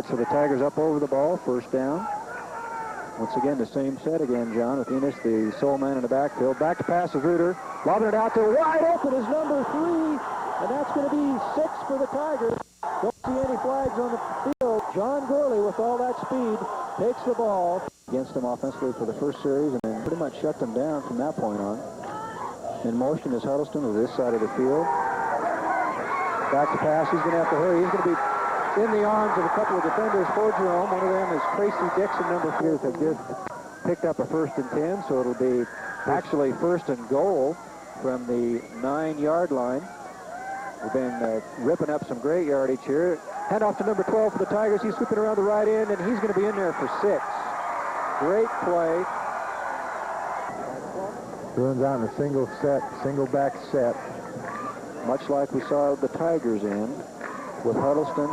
right, so the Tigers up over the ball, first down. Once again, the same set again, John, with Enos, the sole man in the backfield. Back to pass of Reuter. Lobbing it out to wide open is number 3. And that's going to be 6 for the Tigers. Don't see any flags on the field. John Gourley, with all that speed, takes the ball. Against them offensively for the first series, and then pretty much shut them down from that point on. In motion is Huddleston to this side of the field. Back to pass. He's going to have to hurry. He's going to be in the arms of a couple of defenders for Jerome. One of them is Tracy Dixon, number 3, that just picked up a 1st and 10, so it'll be actually 1st and goal from the 9-yard line. We've been ripping up some great yardage here. Hand off to number 12 for the Tigers. He's sweeping around the right end, and he's going to be in there for 6. Great play. Bruins out in a single back set. Much like we saw the Tigers in, with Huddleston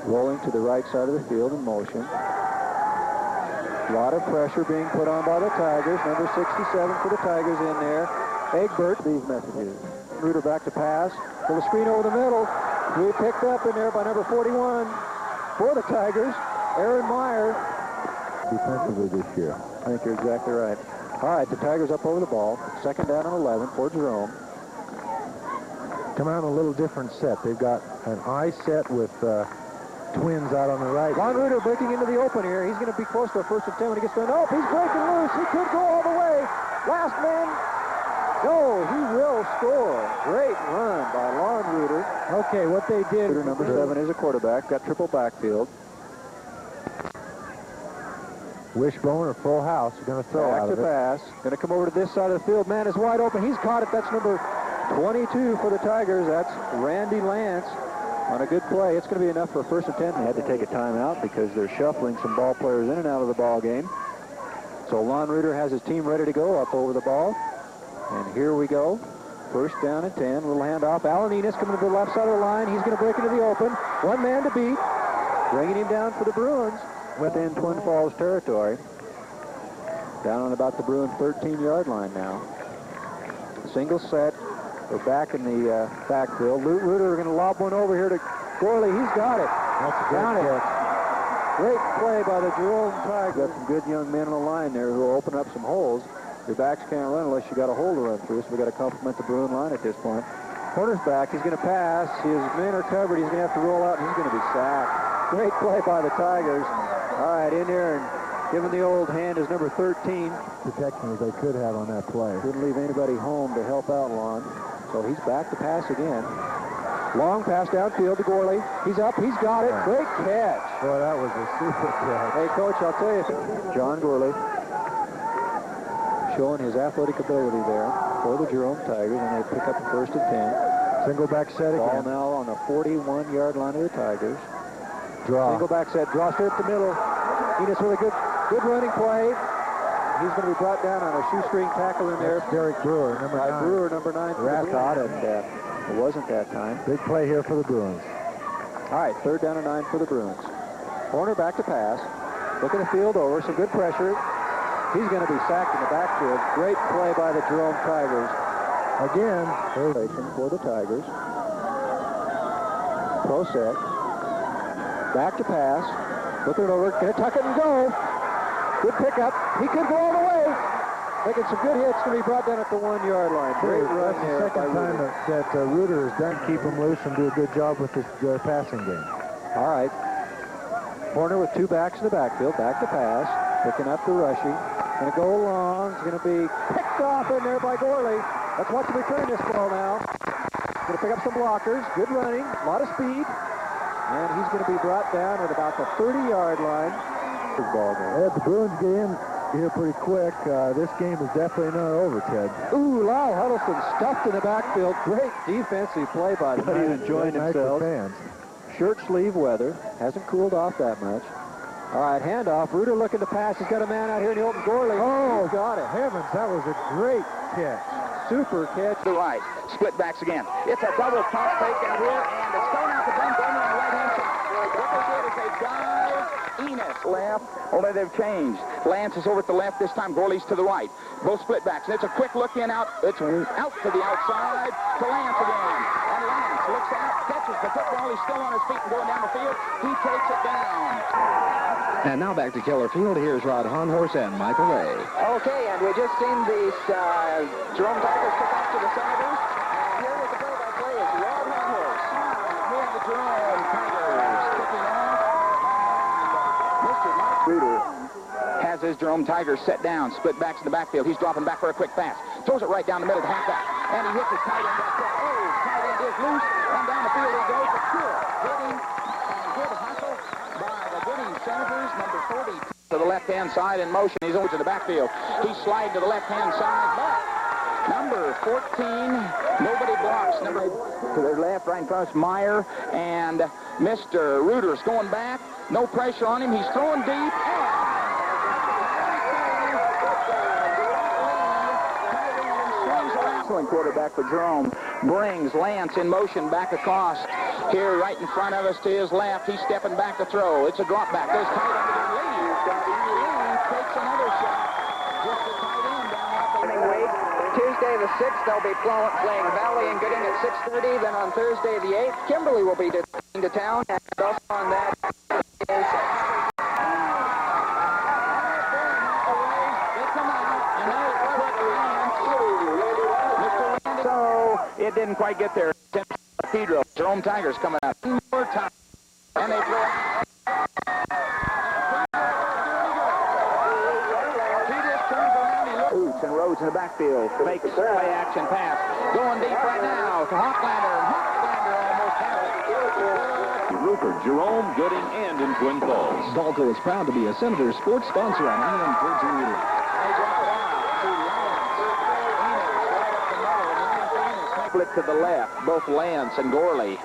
rolling to the right side of the field in motion. A lot of pressure being put on by the Tigers. Number 67 for the Tigers in there. Egbert, these messages. Reuter back to pass. For the screen over the middle. We picked up in there by number 41 for the Tigers. Aaron Meyer. Defensively this year. I think you're exactly right. All right, the Tigers up over the ball. 2nd down and 11 for Jerome. Come out in a little different set. They've got an I set with twins out on the right. Von Reuter breaking into the open here. He's going to be close to a 1st and 10 when he gets done. Oh, he's breaking loose. He could go all the way. Last man. No, he will score. Great run by Lon Reuter. Okay, what they did. Reuter, number 7, is a quarterback. Got triple backfield. Wishbone or full house. Going to throw back out to of it. pass. Going to come over to this side of the field. Man is wide open. He's caught it. That's number 22 for the Tigers. That's Arzy Lance on a good play. It's going to be enough for a 1st and 10. They had to take a timeout because they're shuffling some ball players in and out of the ball game. So Lon Reuter has his team ready to go up over the ball. And here we go. 1st down and 10. Little handoff. Alan Enos coming to the left side of the line. He's going to break into the open. One man to beat. Bringing him down for the Bruins within Twin Falls territory. Down on about the Bruin 13-yard line now. Single set. We're back in the backfield. Reuter going to lob one over here to Gourley. He's got it. That's a great catch. Great play by the Jerome Tigers. Got some good young men on the line there who will open up some holes. Your backs can't run unless you got a hole to run through, so we got to compliment the Bruin line at this point. Corner's back. He's going to pass. His men are covered. He's going to have to roll out, and he's going to be sacked. Great play by the Tigers. All right, in there and giving the old hand is number 13. Protection as they could have on that play. Couldn't leave anybody home to help out Lon. So he's back to pass again. Long pass downfield to Gourley. He's up. He's got it. Great catch. Boy, that was a super catch. Hey, Coach, I'll tell you, John Gourley showing his athletic ability there for the Jerome Tigers, and they pick up a 1st and 10. Single back set Ball again. now on the 41-yard line of the Tigers. Draw. Single back set. Draw straight up the middle. Enos with a good running play. He's going to be brought down on a shoestring tackle in there. That's Derek Brewer, number 9. Brewer, number 9. Caught it. It wasn't that time. Big play here for the Bruins. All right, 3rd down and 9 for the Bruins. Corner back to pass. Looking the field over. Some good pressure. He's going to be sacked in the backfield. Great play by the Jerome Tigers. Again, for the Tigers. Pro set. Back to pass. Looking it over. Going to tuck it and go. Good pickup. He could go all the way. Making some good hits to be brought down at the 1-yard line. Great run that's there. The second time that Reuter has done keep him loose and do a good job with his passing game. All right. Corner with 2 backs in the backfield. Back to pass. Picking up the rushing. Going to go long. It's going to be picked off in there by Gourley. Let's watch him return this ball now. Going to pick up some blockers. Good running. A lot of speed. And he's going to be brought down at about the 30-yard line. Ball there. The Bruins get in here pretty quick. This game is definitely not over, Ted. Ooh, Lyle Huddleston stuffed in the backfield. Great defensive play by the He's enjoying himself. Shirt sleeve weather. Hasn't cooled off that much. All right, handoff. Reuter looking to pass. He's got a man out here in the open. Gourley. Oh, got it. Heavens, that was a great catch. Super catch. To the right. Split backs again. It's a double pump fake in here, and it's going out to Ben Bowman on the right-hand side. What they did is they dive Enos left, only they've changed. Lance is over to the left this time. Gourley's to the right. Both split backs. And it's a quick look in out. It's out to the outside to Lance again. And Lance looks out, catches the football. He's still on his feet and going down the field. He takes it down. And now back to Keller Field. Here's Rod Honhorse and Michael Ray. Okay, and we just seen these Jerome Tigers kick off to the Senators. And here with the play-by-play is Rod Honhorse. We have the Jerome Tigers kicking off. Mr. Mike Reuter has his Jerome Tigers set down. Split backs in the backfield. He's dropping back for a quick pass. Throws it right down the middle to halfback. And he hits his tight end. Tight end is loose. And down the field he goes. But good hitting and good hustle by the winning Senators, number 40. To the left-hand side in motion. He's over to the backfield. He's sliding to the left-hand side, but number 14, nobody blocks. Number to their left, right in front of us, Meyer, and Mr. Reuter's going back. No pressure on him. He's throwing deep. Excellent quarterback for Jerome. Brings Lance in motion back across here right in front of us to his left. He's stepping back to throw. It's a drop back. Goes tight end to Lee. Lee takes another shot. Just a tight end down at the week. Tuesday the 6th, they'll be playing Valley and Gooding at 6:30. Then on Thursday the 8th, Kimberly will be to town. And also on that is... So it didn't quite get there. Pedro, Jerome Tigers coming out. One more time. And they throw it. He just turns around. He looks and Rhodes in the backfield. Makes play action pass. Going deep right now to Hochlander. Hochlander almost has it. Rupert, Jerome, Gooding, and in Twin Falls. Dalco is proud to be a Senator sports sponsor on AM 1380. Split to the left, both Lance and Gourley.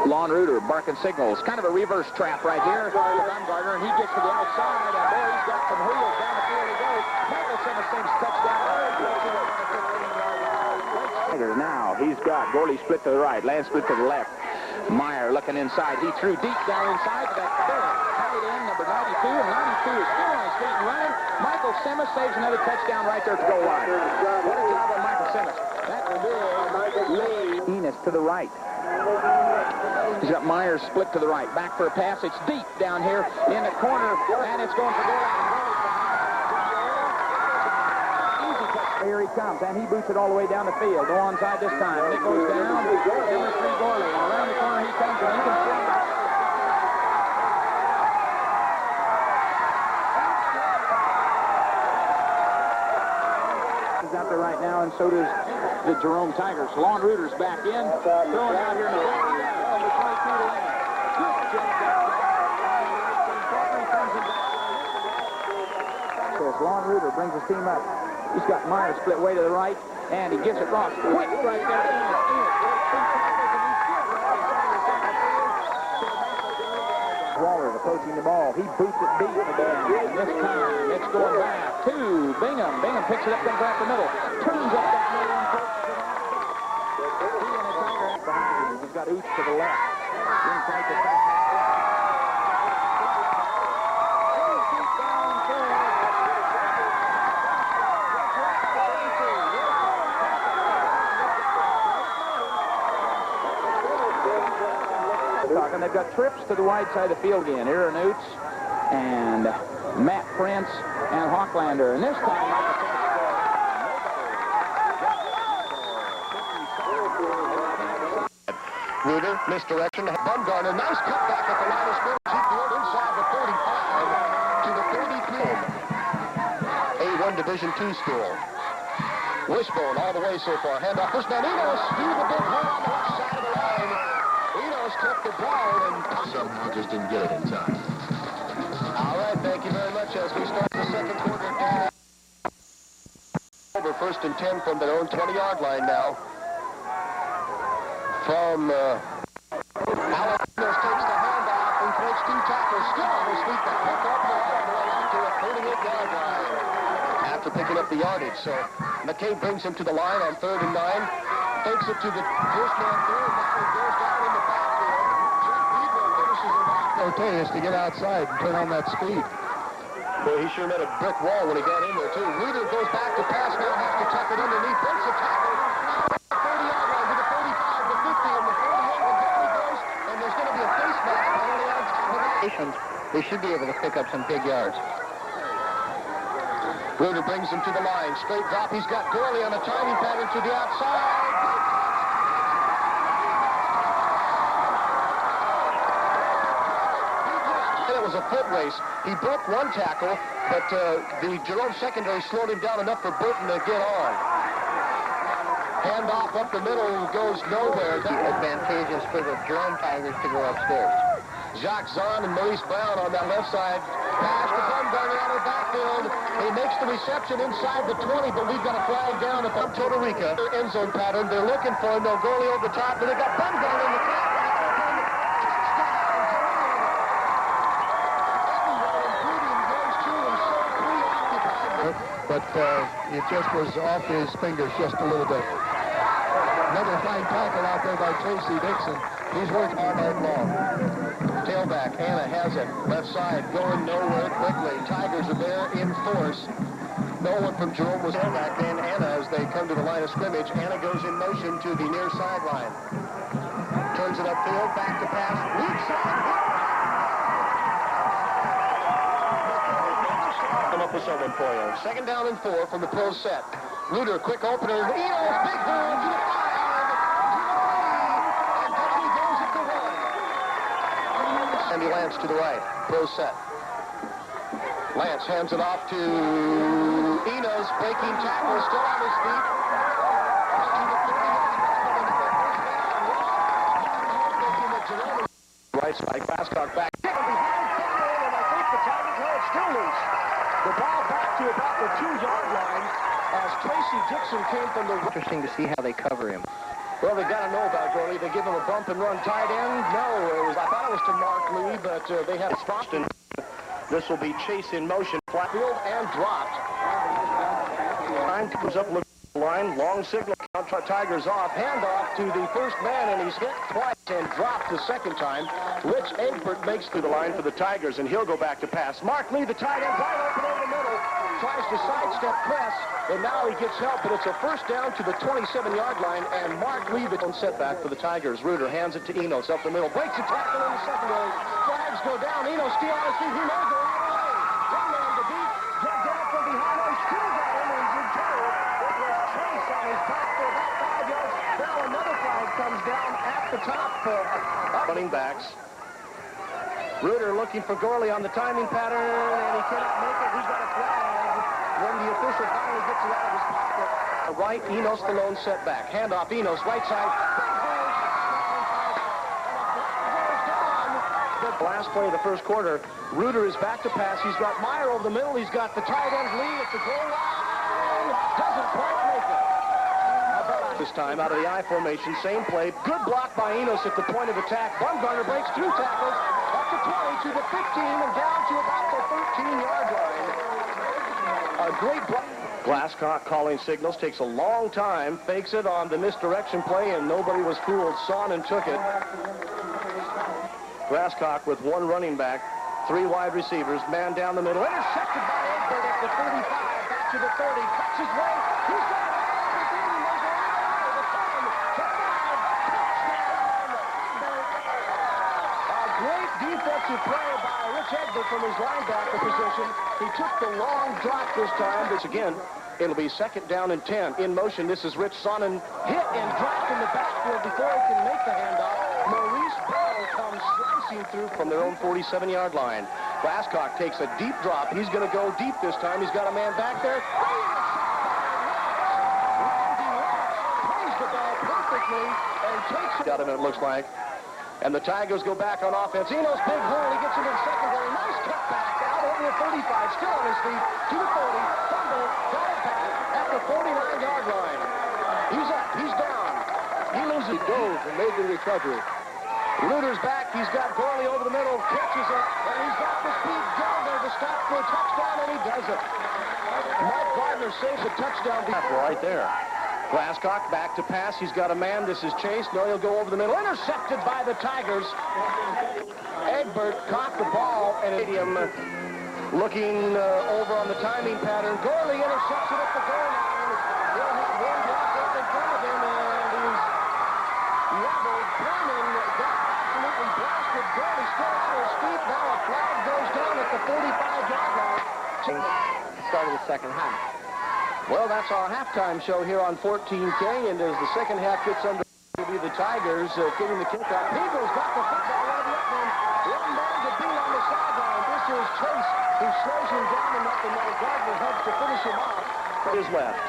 Lon Reuter barking signals. Kind of a reverse trap right here. Gardner, and he gets to the outside, and there he's got some wheels down the field he goes. Michael Simmons saves touchdown. Now he's got Gourley split to the right, Lance split to the left. Meyer looking inside. He threw deep down inside to that tight end, number 92, and 92 is still on his feet and running. Michael Simmons saves another touchdown right there at the goal line. What a job on Michael Simmons. That will do. Enos to the right. He's got Myers split to the right. Back for a pass. It's deep down here in the corner, and it's going for Gourley. Easy touch. Here he comes, and he boots it all the way down the field. No onside this time. And it goes down. Number 3, Gourley. And around the corner he comes, and he can see. He's out there right now, and so does the Jerome Tigers. Lon Reuter's back in, throwing out here in the back. Number 22 to Lane. Says Lon Reuter brings his team up. He's got Myers split way to the right, and he gives it Ross quick right there. Waller approaching the ball. He boots it deep again. And this time it's going back to Bingham. Bingham picks it up, comes right the middle. Turns up that middle and he and the Tiger behind him. He's got Ooch to the left. Inside the top. And they've got trips to the wide side of the field again. Aaron Oots and Matt Prince and Hochlander. And this time, Reuter, misdirection. Bumgarner, nice cutback at the line of scrimmage. He field inside the 45 to the 32. A1 Division II school. Wishbone all the way so far. Handoff. This man, Enos, through the big hole on the left side of the line. Enos took the ball and somehow just didn't get it in time. All right, thank you very much as we start the second quarter. Over 1st and 10 from their own 20-yard line now. From Alex Enos takes the handoff and takes 2 tackles. Still on his feet. The pick up the way out to a 38-yard line. After picking up the yardage, so McKay brings him to the line on 3rd and 9. Takes it to the first man through. Now he goes down in the backfield. Jeff Pedro finishes it off. Okay, is to get outside and turn on that speed. Boy, he sure met a brick wall when he got in there, too. Reuter goes back to pass, now has to tuck it underneath. Breaks a tackle. 30-yard line to the 45, the 50, and the 48. And down he goes They should be able to pick up some big yards. Ruder brings him to the line. Straight drop. He's got Gourley on a timing pattern to the outside. It was a foot race. He broke one tackle, but the Jerome secondary slowed him down enough for Burton to get on. Handoff up the middle goes nowhere. That's advantageous for the Jerome Tigers to go upstairs. Jacques Zahn and Maurice Brown on that left side. Pass to Bumgarner out of the backfield. He makes the reception inside the 20, but we've got a flag down at Puerto Rico. End zone pattern. They're looking for him. They'll Gourley over the top, and they've got Bumgarner in the top. But it just was off his fingers just a little bit. Another fine tackle out there by Tracy Dixon. He's working hard long. Tailback, Anna has it. Left side, going nowhere quickly. Tigers are there in force. No one from Jerome was tailback. Then Anna, as they come to the line of scrimmage, Anna goes in motion to the near sideline. Turns it upfield, back to pass. Weak side. Come up with someone for you. Second down and 4 from the pro set. Ruder, quick opener. Enos, big hole to the 5. And Gourley goes at the 1. Arzy Lance to the right. Pro set. Lance hands it off to Enos. Breaking tackle, still on his feet. Right side, Glasscock back. And I think the Tigers are still loose. The ball back to about the 2-yard line as Tracy Dixon came from the... Interesting to see how they cover him. Well, they got to know about Gourley. They give him a bump and run tight end. No, I thought it was to Mark Lee, but they had stopped. And this will be Chase in motion. Flat field and dropped. Time comes up, looks at the line. Long signal. Count Tigers off. Handoff to the first man, and he's hit twice and dropped the second time. Rich Egbert makes through the line for the Tigers, and he'll go back to pass. Mark Lee, the tight end, wide open over the middle. Tries to sidestep press, and now he gets help, but it's a first down to the 27-yard line, and Mark Lee, the setback for the Tigers. Ruder hands it to Enos up the middle. Breaks a tackle in the secondary. Flags go down. Enos steal on his feet. He may go all the way. One man to beat. Get down from behind. Oh, still got him, and he's in trouble. It was Chase on his back for about 5 yards. Now another flag comes down at the top. Running backs. Ruder looking for Gourley on the timing pattern, and he cannot make it. He got a flag when the official finally gets it out of his pocket. Right, Enos the lone setback. Handoff, Enos, right side. The last play of the first quarter, Ruder is back to pass. He's got Meyer over the middle. He's got the tight end Lee at the goal line. Doesn't quite make it. This time out of the I formation, same play. Good block by Enos at the point of attack. Bumgarner breaks 2 tackles. Up to 20 to the 15 and down to about the 13-yard line. A great block. Glasscock calling signals. Takes a long time. Fakes it on the misdirection play, and nobody was fooled. Sonnen took it. Glasscock with 1 running back, 3 wide receivers. Man down the middle. Intercepted by Egbert at the 35. Back to the 30. Cuts his way. He's got it. Defensive play by Rich Egbert from his linebacker position. He took the long drop this time. This again, it'll be second down and 10. In motion, this is Rich Sonnen. Hit and dropped in the backfield before he can make the handoff. Maurice Bell comes slicing through from their own 47-yard line. Glasscock takes a deep drop. He's going to go deep this time. He's got a man back there. Plays the ball perfectly and takes it out of it, it looks like. And the Tigers go back on offense. Enos, big hole. He gets into the secondary. Nice cutback out over the 35. Still on his feet. To the 40. Fumble. Got it back at the 49-yard line. He's up. He's down. He loses. He goes and made the recovery. Ruder's back. He's got Gourley over the middle. Catches it. And he's got the speed down there to stop for a touchdown, and he does it. Mike Gardner saves a touchdown right there. Glasscock back to pass. He's got a man. This is Chase. No, he'll go over the middle. Intercepted by the Tigers. Egbert caught the ball, and Stadium looking over on the timing pattern. Gourley intercepts it at the goal line. He'll have 1 block up in front of him, and he's leveled. Brennan got absolutely blasted. Gourley still on his feet. Now a Start of the second half. Well, that's our halftime show here on 14K, and as the second half gets under, will be the Tigers getting the kickoff. Peebles got the football out of the opening. One man to beat on the sideline. This is Chase, who slows him down enough, and now Gardner helps to finish him off. His left.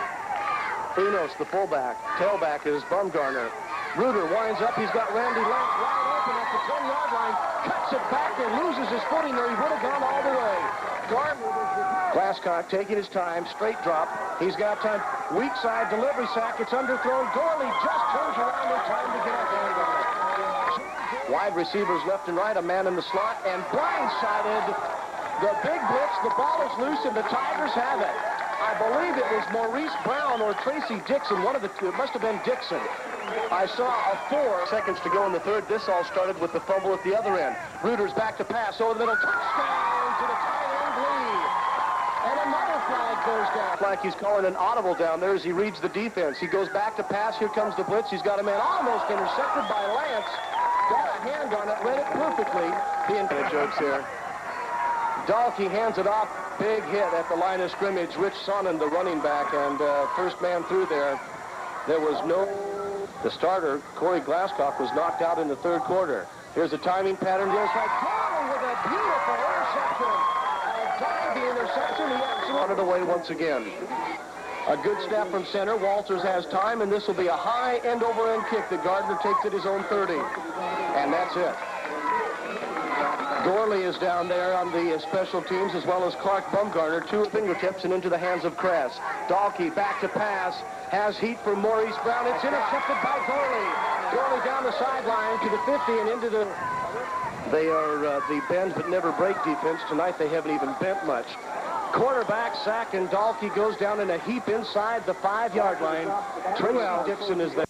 Enos, the fullback. Tailback is Bumgarner. Reuter winds up. He's got Randy Lance wide open at the 10-yard line. Cuts it back and loses his footing there. He would have gone all the way. Glasscock taking his time. Straight drop. He's got time. Weak side delivery sack. It's underthrown. Gourley just turns around in time to get a hand on it. Wide receivers left and right. A man in the slot. And blindsided. The big blitz. The ball is loose and the Tigers have it. I believe it was Maurice Brown or Tracy Dixon. One of the two. It must have been Dixon. I saw a 4 seconds to go in the third. This all started with the fumble at the other end. Reuter's back to pass over the middle. Touchdown to the tight end lead. And another flag goes down. Like he's calling an audible down there as he reads the defense. He goes back to pass. Here comes the blitz. He's got a man almost intercepted by Lance. Got a hand on it. Read it perfectly. Being jokes here. Dalkey hands it off. Big hit at the line of scrimmage. Rich Sonnen, the running back, and first man through there. There was no... The starter, Corey Glasscock, was knocked out in the third quarter. Here's the timing pattern. Goes like Gourley with a beautiful interception. A diving interception. He actually got it away once again. A good snap from center. Walters has time, and this will be a high end-over-end kick that Gardner takes at his own 30. And that's it. Gourley is down there on the special teams, as well as Clark Bumgarner. 2 fingertips and into the hands of Kress. Dalkey back to pass. Has heat for Maurice Brown. It's intercepted by Gourley. Gourley down the sideline to the 50 and into the... They are the bend but never break defense. Tonight they haven't even bent much. Quarterback sack, and Dalkey goes down in a heap inside the 5-yard line. Tracy Dixon is there.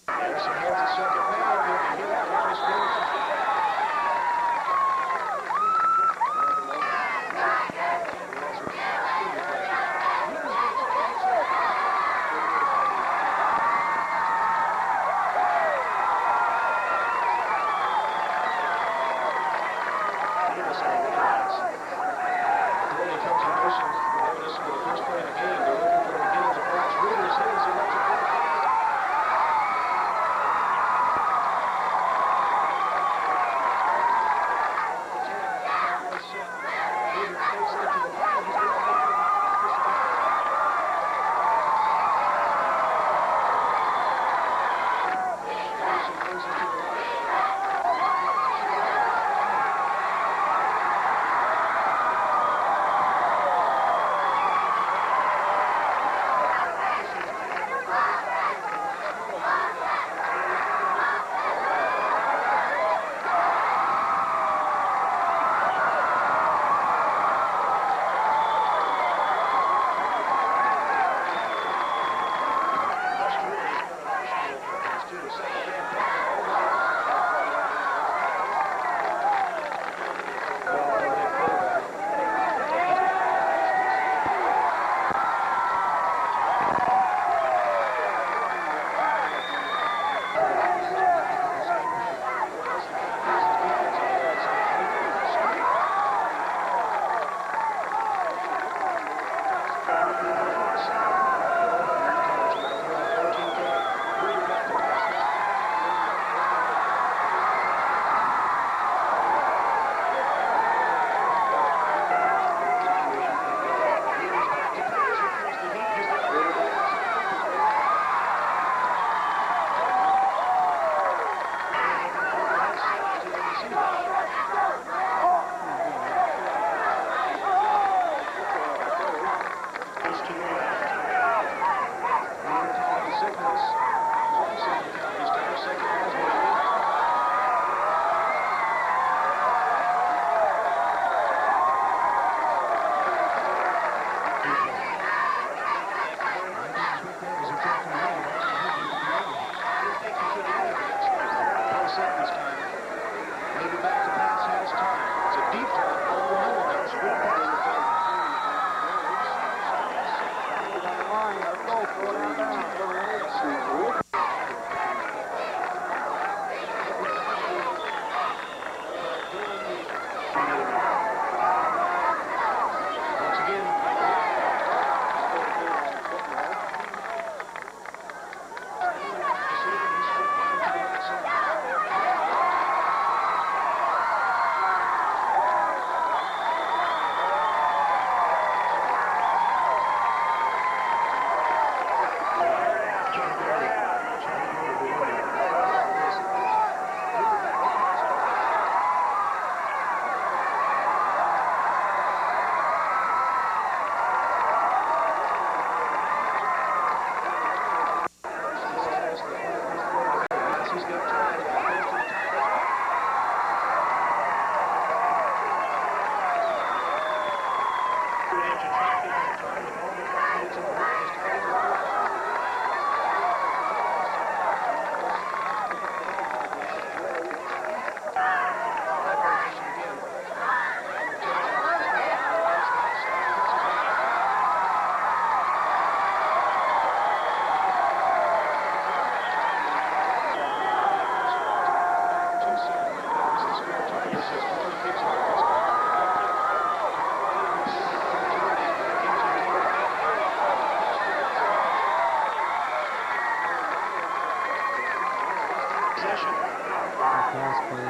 pass play.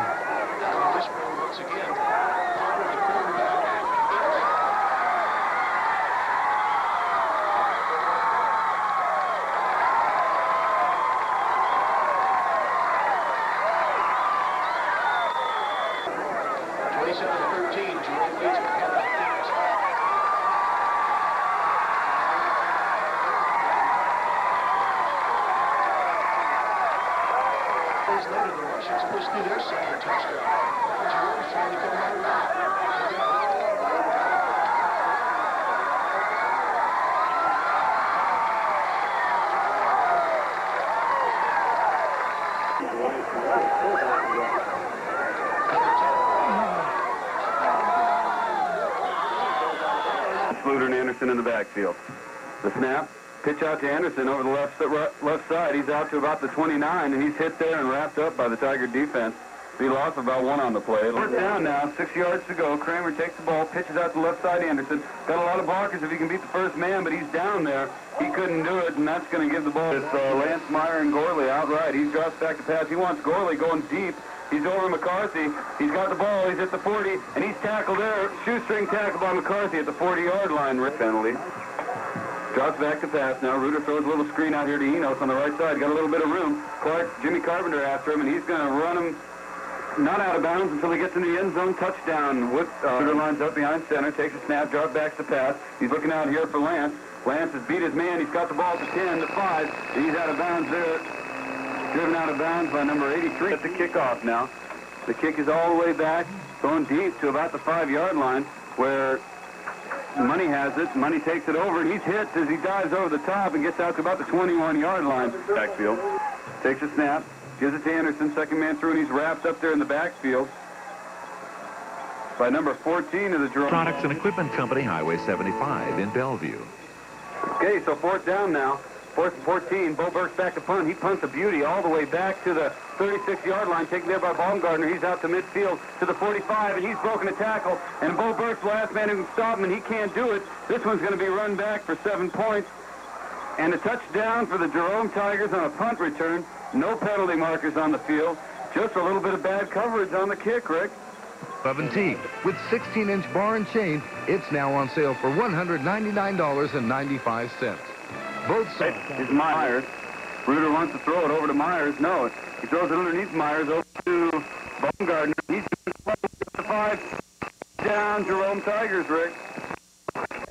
Once again, the quarterback. Later, the Russians pushed through their second touchdown. Jerome's trying to come out now. Fluter and Anderson in the backfield. The snap. Pitch out to Anderson over the left side. He's out to about the 29, and he's hit there and wrapped up by the Tiger defense. He lost about 1 on the play. Fourth down now, 6 yards to go. Kramer takes the ball, pitches out to the left side. Anderson got a lot of blockers if he can beat the first man, but he's down there. He couldn't do it, and that's going to give the ball. It's Lance, Meyer, and Gourley outright. He drops back to pass. He wants Gourley going deep. He's over McCarthy. He's got the ball. He's at the 40, and he's tackled there. Shoestring tackle by McCarthy at the 40-yard line. Penalty. Drops back to pass now. Reuter throws a little screen out here to Enos on the right side. Got a little bit of room. Jimmy Carpenter after him, and he's going to run him not out of bounds until he gets in the end zone. Touchdown. Reuter lines up behind center, takes a snap, drops back to pass. He's looking out here for Lance. Lance has beat his man. He's got the ball to 10, to 5, and he's out of bounds there. Driven out of bounds by number 83. At the kickoff now. The kick is all the way back, going deep to about the 5-yard line, where Money has it. Money takes it over, and he's hit as he dives over the top and gets out to about the 21-yard line. Backfield. Takes a snap. Gives it to Anderson. Second man through, and he's wrapped up there in the backfield by number 14 of the Jerome. Products and Equipment Company, Highway 75 in Bellevue. Okay, so fourth down now. Fourth and 14. Bo Burke's back to punt. He punts a beauty all the way back to the 36-yard line, taken there by Baumgartner. He's out to midfield to the 45, and he's broken a tackle. And Bo Burke's the last man who can stop him, and he can't do it. This one's going to be run back for 7 points. And a touchdown for the Jerome Tigers on a punt return. No penalty markers on the field. Just a little bit of bad coverage on the kick, Rick. 17 with 16-inch bar and chain. It's now on sale for $199.95. Both sides. It's Myers. Reuter wants to throw it over to Myers. No, he throws it underneath Myers over to Baumgartner. He's going to 5 down Jerome Tigers, Rick.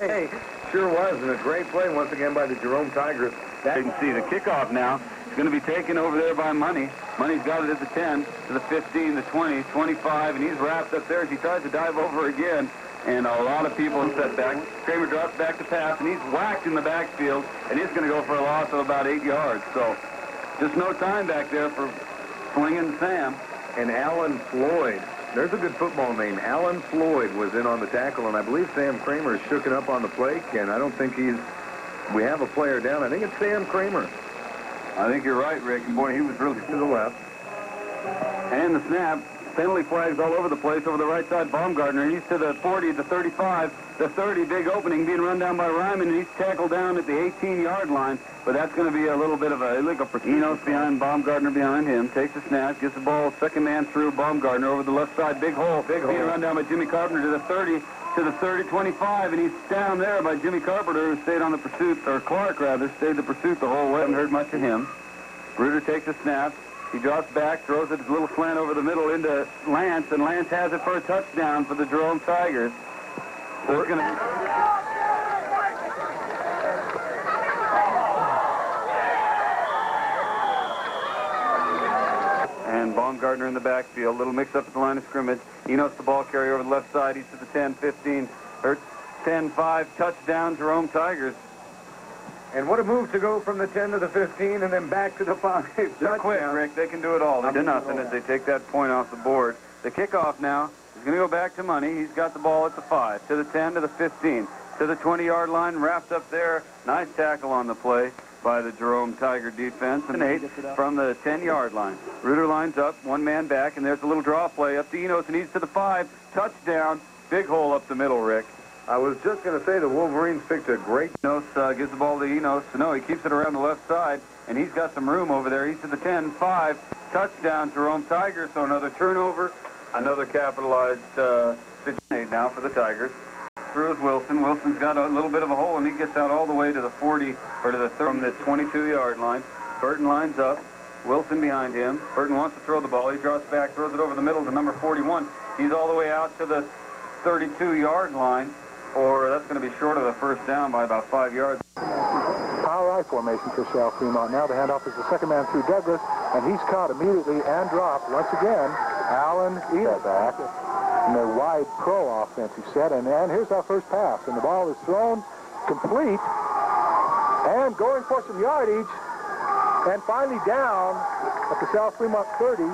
Hey, sure was, and a great play once again by the Jerome Tigers. You can see the kickoff now. It's going to be taken over there by Money. Money's got it at the 10, to the 15, the 20, 25, and he's wrapped up there as he tries to dive over again. And a lot of people have set back. Kramer drops back to pass, and he's whacked in the backfield, and he's going to go for a loss of about 8 yards. So just no time back there for Flinging Sam. And Alan Floyd. There's a good football name. Alan Floyd was in on the tackle, and I believe Sam Kramer is shooken up on the play, Ken. I don't think we have a player down. I think it's Sam Kramer. I think you're right, Rick. Boy, he was really to the left. And the snap. Penalty flags all over the place over the right side. Baumgartner, he's to the 40, the 35, the 30, big opening, being run down by Ryman, and he's tackled down at the 18-yard line. But that's going to be a little bit of a illegal. Enos behind, Baumgartner behind him, takes a snap, gets the ball, second man through, Baumgartner over the left side, big hole, being run down by Jimmy Carpenter to the 30, to the 30, 25, and he's down there by Jimmy Carpenter, who stayed on the pursuit, or Clark rather, stayed the pursuit the whole way. Haven't heard much of him. Reuter takes a snap. He drops back, throws it a little slant over the middle into Lance, and Lance has it for a touchdown for the Jerome Tigers. So we're going to... And Baumgartner in the backfield. Little mix-up at the line of scrimmage. Enos the ball carrier over the left side. He's to the 10, 15, or 10-5. Touchdown, Jerome Tigers. And what a move to go from the 10 to the 15 and then back to the 5. They're quick, Rick. They can do it all. They did nothing as they take that point off the board. The kickoff now is going to go back to Money. He's got the ball at the 5, to the 10, to the 15, to the 20-yard line, wrapped up there. Nice tackle on the play by the Jerome Tiger defense. And 8 from the 10-yard line. Reuter lines up, one man back, and there's a little draw play up to Enos, and he's to the 5. Touchdown. Big hole up the middle, Rick. I was just going to say the Wolverines picked a great... Enos gives the ball to Enos. No, he keeps it around the left side, and he's got some room over there. He's to the 10, 5, touchdown, Jerome Tigers. So another turnover, another capitalized situation now for the Tigers. Through is Wilson. Wilson's got a little bit of a hole, and he gets out all the way to the 40, or to the 30, from the 22-yard line. Burton lines up. Wilson behind him. Burton wants to throw the ball. He draws back, throws it over the middle to number 41. He's all the way out to the 32-yard line, or that's going to be short of the first down by about 5 yards. Power I formation for South Fremont. Now the handoff is the second man through Douglas, and he's caught immediately and dropped. Once again, Allen either back in the wide pro offensive set, and here's our first pass, and the ball is thrown complete, and going for some yardage, and finally down at the South Fremont 30.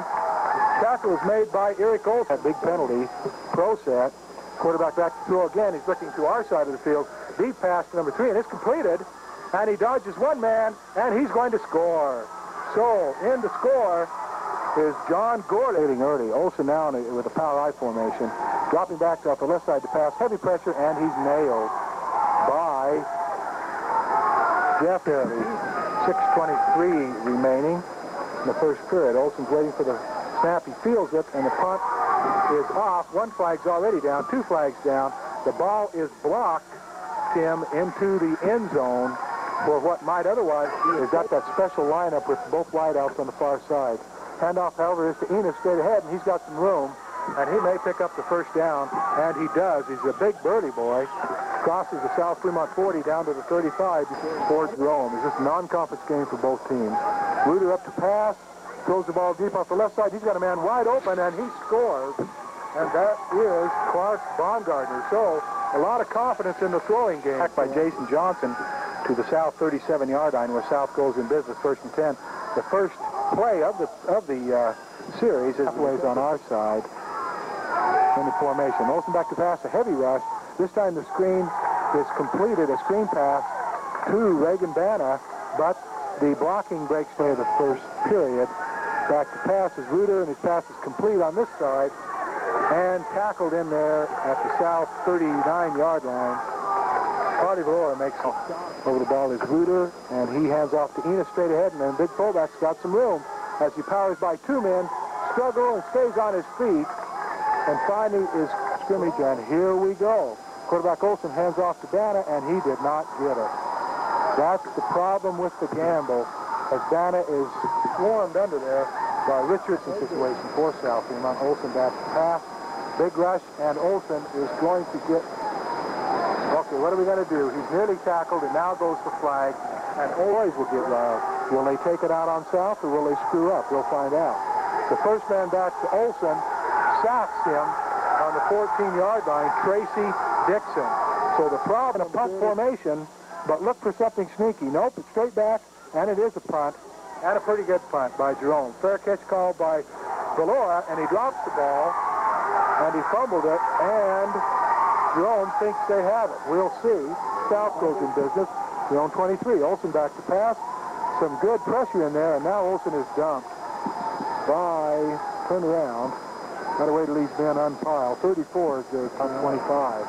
Tackle is made by Eric Olson. That big penalty, pro set. Quarterback back to throw again. He's looking to our side of the field. Deep pass to number 3, and it's completed. And he dodges one man, and he's going to score. So, in to score is John Gourley early. Olson now with a power I formation. Dropping back to off the left side to pass. Heavy pressure, and he's nailed by Jeff Harry. 6:23 remaining in the first period. Olson's waiting for the snap. He fields it, and the punt is off. One flag's already down. 2 flags down. The ball is blocked, Tim, into the end zone for what might otherwise be. He's got that special lineup with both wideouts on the far side. Handoff, however, is to Enos straight ahead, and he's got some room, and he may pick up the first down, and he does. He's a big birdie boy. Crosses the South Fremont 40 down to the 35 towards Rome. It's just a non-conference game for both teams. Reuter up to pass, throws the ball deep off the left side. He's got a man wide open, and he scores, and that is Clark Baumgartner. So a lot of confidence in the throwing game. Back by Jason Johnson to the South 37-yard line, where South goes in business, 1st and 10. The first play of the series is ways on our side in the formation. Olson back to pass, a heavy rush. This time the screen is completed, a screen pass to Reagan Bana, but the blocking breaks play of the first period. Back to pass is Reuter, and his pass is complete on this side, and tackled in there at the South 39-yard line. Cardi Valora makes over the ball is Reuter, and he hands off to Enos straight ahead, and then big fullback's got some room as he powers by 2 men, struggle and stays on his feet, and finally is scrimmage, and here we go. Quarterback Olson hands off to Bana, and he did not get it. That's the problem with the gamble, as Bana is swarmed under there by Richardson situation for South Fremont. Olson back to pass, big rush, and Olson is going to get. Okay, what are we going to do? He's nearly tackled, and now goes for flag, and always will get wild. Will they take it out on South, or will they screw up? We'll find out. The first man back to Olson sacks him on the 14-yard line, Tracy Dixon. So the problem, a punt formation, but look for something sneaky. Nope, it's straight back, and it is a punt, and a pretty good punt by Jerome. Fair catch called by Valora, and he drops the ball, and he fumbled it, and Jerome thinks they have it. We'll see. South goes in business. Jerome 23. Olson back to pass. Some good pressure in there, and now Olson is dumped by, turn around, got a way to leave Ben unpiled. 34 is their 25.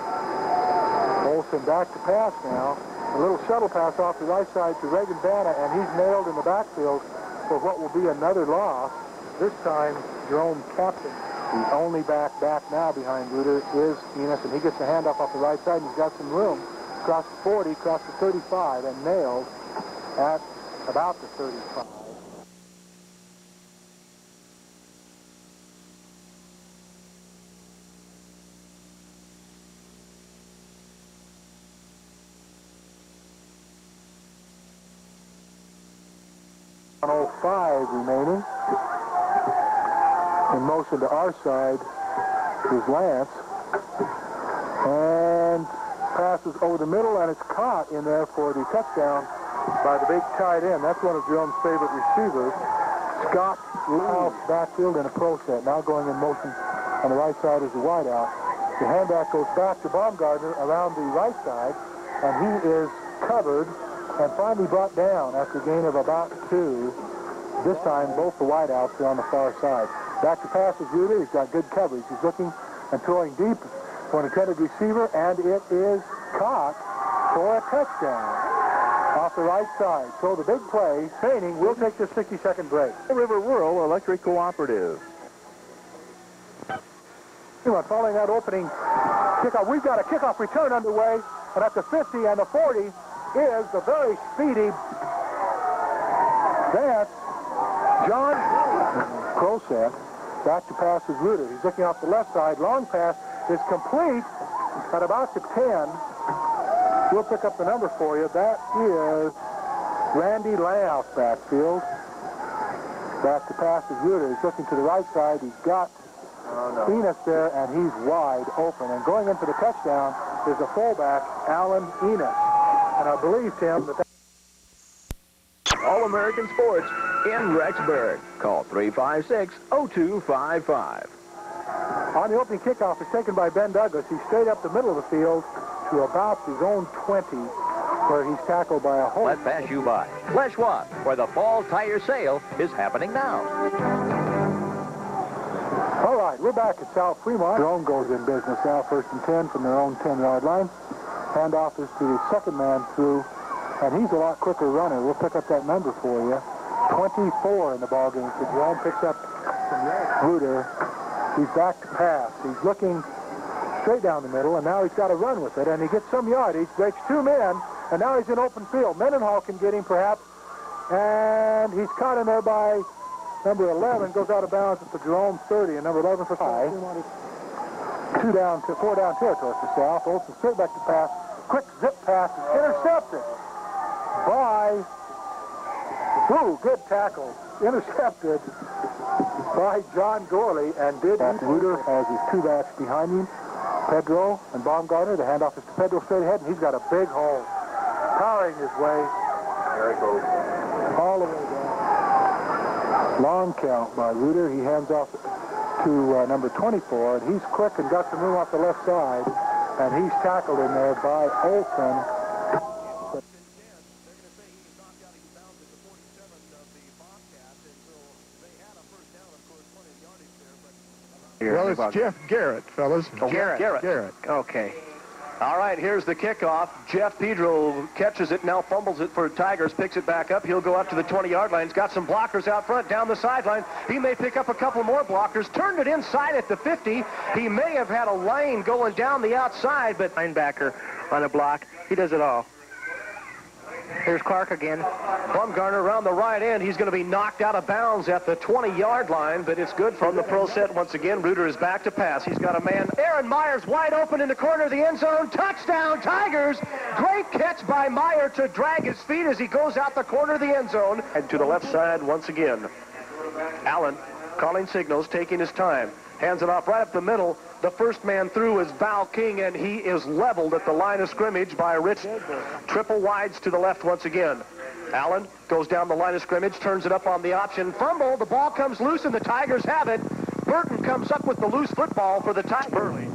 Olson back to pass now. A little shuttle pass off the right side to Reagan Bana, and he's nailed in the backfield for what will be another loss. This time, Jerome captain. The only back now behind Reuter is Enos, and he gets the handoff off the right side, and he's got some room. Across the 40, across the 35, and nailed at about the 35. .05 remaining. In motion to our side is Lance. And passes over the middle, and it's caught in there for the touchdown by the big tight end. That's one of Jerome's favorite receivers. Scott Louse backfield in a pro set. Now going in motion on the right side is the wideout. The handoff goes back to Baumgartner around the right side, and he is covered and finally brought down after a gain of about 2. This time, both the wideouts are on the far side. Back to pass is Reuter. He's got good coverage. He's looking and throwing deep for an intended receiver, and it is caught for a touchdown. off the right side. So the big play, training, we'll take this 60-second break. River Rural Electric Cooperative. Following that opening kickoff, we've got a kickoff return underway, and at the 50 and the 40 is the very speedy Vance. John Crowset, back to pass is Reuter. He's looking off the left side. Long pass is complete at about the 10. We'll pick up the number for you. That is Randy Layout backfield. Back to pass is Reuter. He's looking to the right side. He's got Enos there, and he's wide open. And going into the touchdown is the fullback, Alan Enos. And I believe, Tim, that All-American Sports in Rexburg. Call 356-0255. on the opening kickoff is taken by Ben Douglas. He's straight up the middle of the field to about his own 20, where he's tackled by a hole. Let pass you by. Flesh Wash, where the fall tire sale is happening now. All right, we're back at South Fremont. Jerome goes in business now, 1st and 10 from their own 10-yard line. Handoff is to the second man through, and he's a lot quicker runner. We'll pick up that number for you. 24 in the ballgame. So Jerome picks up Reuter. He's back to pass. He's looking straight down the middle, and now he's got to run with it, and he gets some yardage, breaks 2 men, and now he's in open field. Mendenhall can get him, perhaps, and he's caught in there by number 11, goes out of bounds at the Jerome 30, and number 11 for 5. 4 down territory for South. Olsen straight back to pass. Quick zip pass is intercepted by, good tackle. Intercepted by John Gourley, and did Reuter has his 2 backs behind him. Pedro and Baumgartner. The handoff is to Pedro straight ahead, and he's got a big hole. Powering his way. There it goes. All the way down. Long count by Reuter. He hands off to number 24, and he's quick and got some room off the left side, and he's tackled in there by Olsen. Well, it's Jeff Garrett, fellas. Garrett. Okay. All right, here's the kickoff. Jeff Pedro catches it, now fumbles it for Tigers, picks it back up. He'll go up to the 20-yard line. He's got some blockers out front, down the sideline. He may pick up a couple more blockers. Turned it inside at the 50. He may have had a lane going down the outside, but linebacker on a block. He does it all. Here's Clark again. Baumgartner around the right end. He's going to be knocked out of bounds at the 20-yard line, but it's good from the pro set once again. Reuter is back to pass. He's got a man. Aaron Myers wide open in the corner of the end zone. Touchdown, Tigers. Great catch by Meyer to drag his feet as he goes out the corner of the end zone. And to the left side once again. Allen calling signals, taking his time. Hands it off right up the middle. The first man through is Val King, and he is leveled at the line of scrimmage by Rich. Triple wides to the left once again. Allen goes down the line of scrimmage, turns it up on the option. Fumble, the ball comes loose, and the Tigers have it. Burton comes up with the loose football for the Tigers.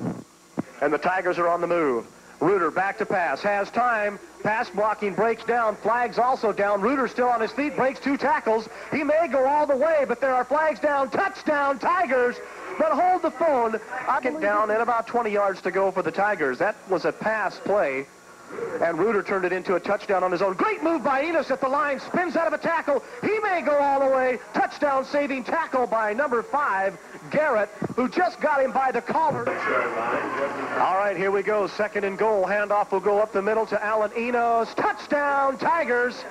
And the Tigers are on the move. Reuter back to pass, has time. Pass blocking breaks down. Flags also down. Reuter still on his feet, breaks 2 tackles. He may go all the way, but there are flags down. Touchdown, Tigers. But hold the phone. I get down and about 20 yards to go for the Tigers. That was a pass play. And Reuter turned it into a touchdown on his own. Great move by Enos at the line. Spins out of a tackle. He may go all the way. Touchdown saving tackle by number 5, Garrett, who just got him by the collar. All right, here we go. 2nd and goal. Handoff will go up the middle to Alan Enos. Touchdown, Tigers.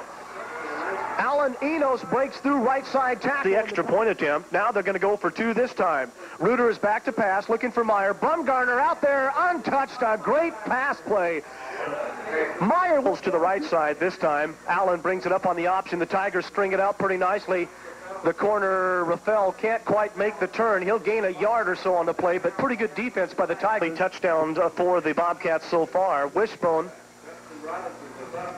Alan Enos breaks through right side tackle. The extra point attempt. Now they're going to go for 2 this time. Reuter is back to pass, looking for Meyer. Baumgartner out there, untouched. A great pass play. Meyer goes to the right side this time. Allen brings it up on the option. The Tigers string it out pretty nicely. The corner, Rafael, can't quite make the turn. He'll gain a yard or so on the play, but pretty good defense by the Tigers. Touchdowns for the Bobcats so far. Wishbone.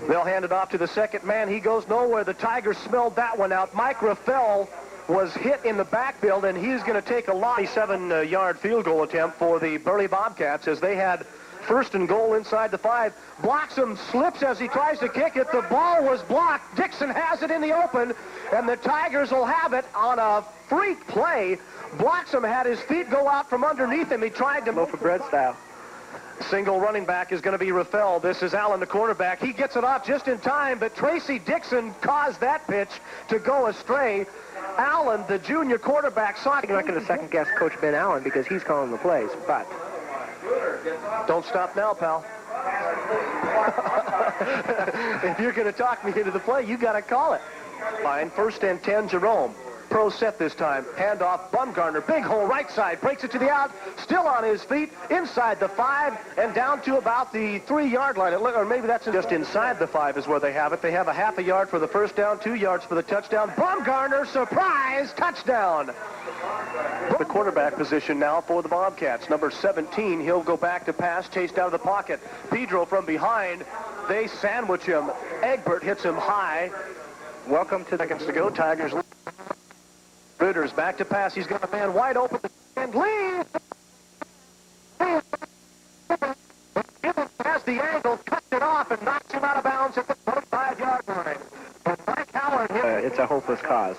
They'll hand it off to the second man. He goes nowhere. The Tigers smelled that one out. Mike Rafael was hit in the backfield, and he's going to take a 7-yard field goal attempt for the Burley Bobcats as they had 1st and goal inside the 5. Bloxham slips as he tries to kick it. The ball was blocked. Dixon has it in the open, and the Tigers will have it on a freak play. Bloxham had his feet go out from underneath him. He tried to loaf of bread style. Single running back is going to be Rafael. This is Allen, the quarterback. He gets it off just in time, but Tracy Dixon caused that pitch to go astray. Allen, the junior quarterback, saw it. I'm not going to second-guess Coach Ben Allen because he's calling the plays, but... Don't stop now, pal. If you're going to talk me into the play, you got to call it. Fine, 1st and 10, Jerome. Pro set this time. Handoff, Bumgarner. Big hole right side. Breaks it to the out. Still on his feet. Inside the 5 and down to about the 3-yard line. Or maybe that's just inside the 5 is where they have it. They have a half a yard for the first down, 2 yards for the touchdown. Bumgarner, surprise, touchdown. The quarterback position now for the Bobcats. Number 17, he'll go back to pass, chased out of the pocket. Pedro from behind. They sandwich him. Egbert hits him high. Welcome to seconds to go. Tigers. Ritter's back to pass. He's got a man wide open and leads. Has the angle, cuts it off, and knocks him out of bounds at the 45-yard line. Mike Howard. It's a hopeless cause.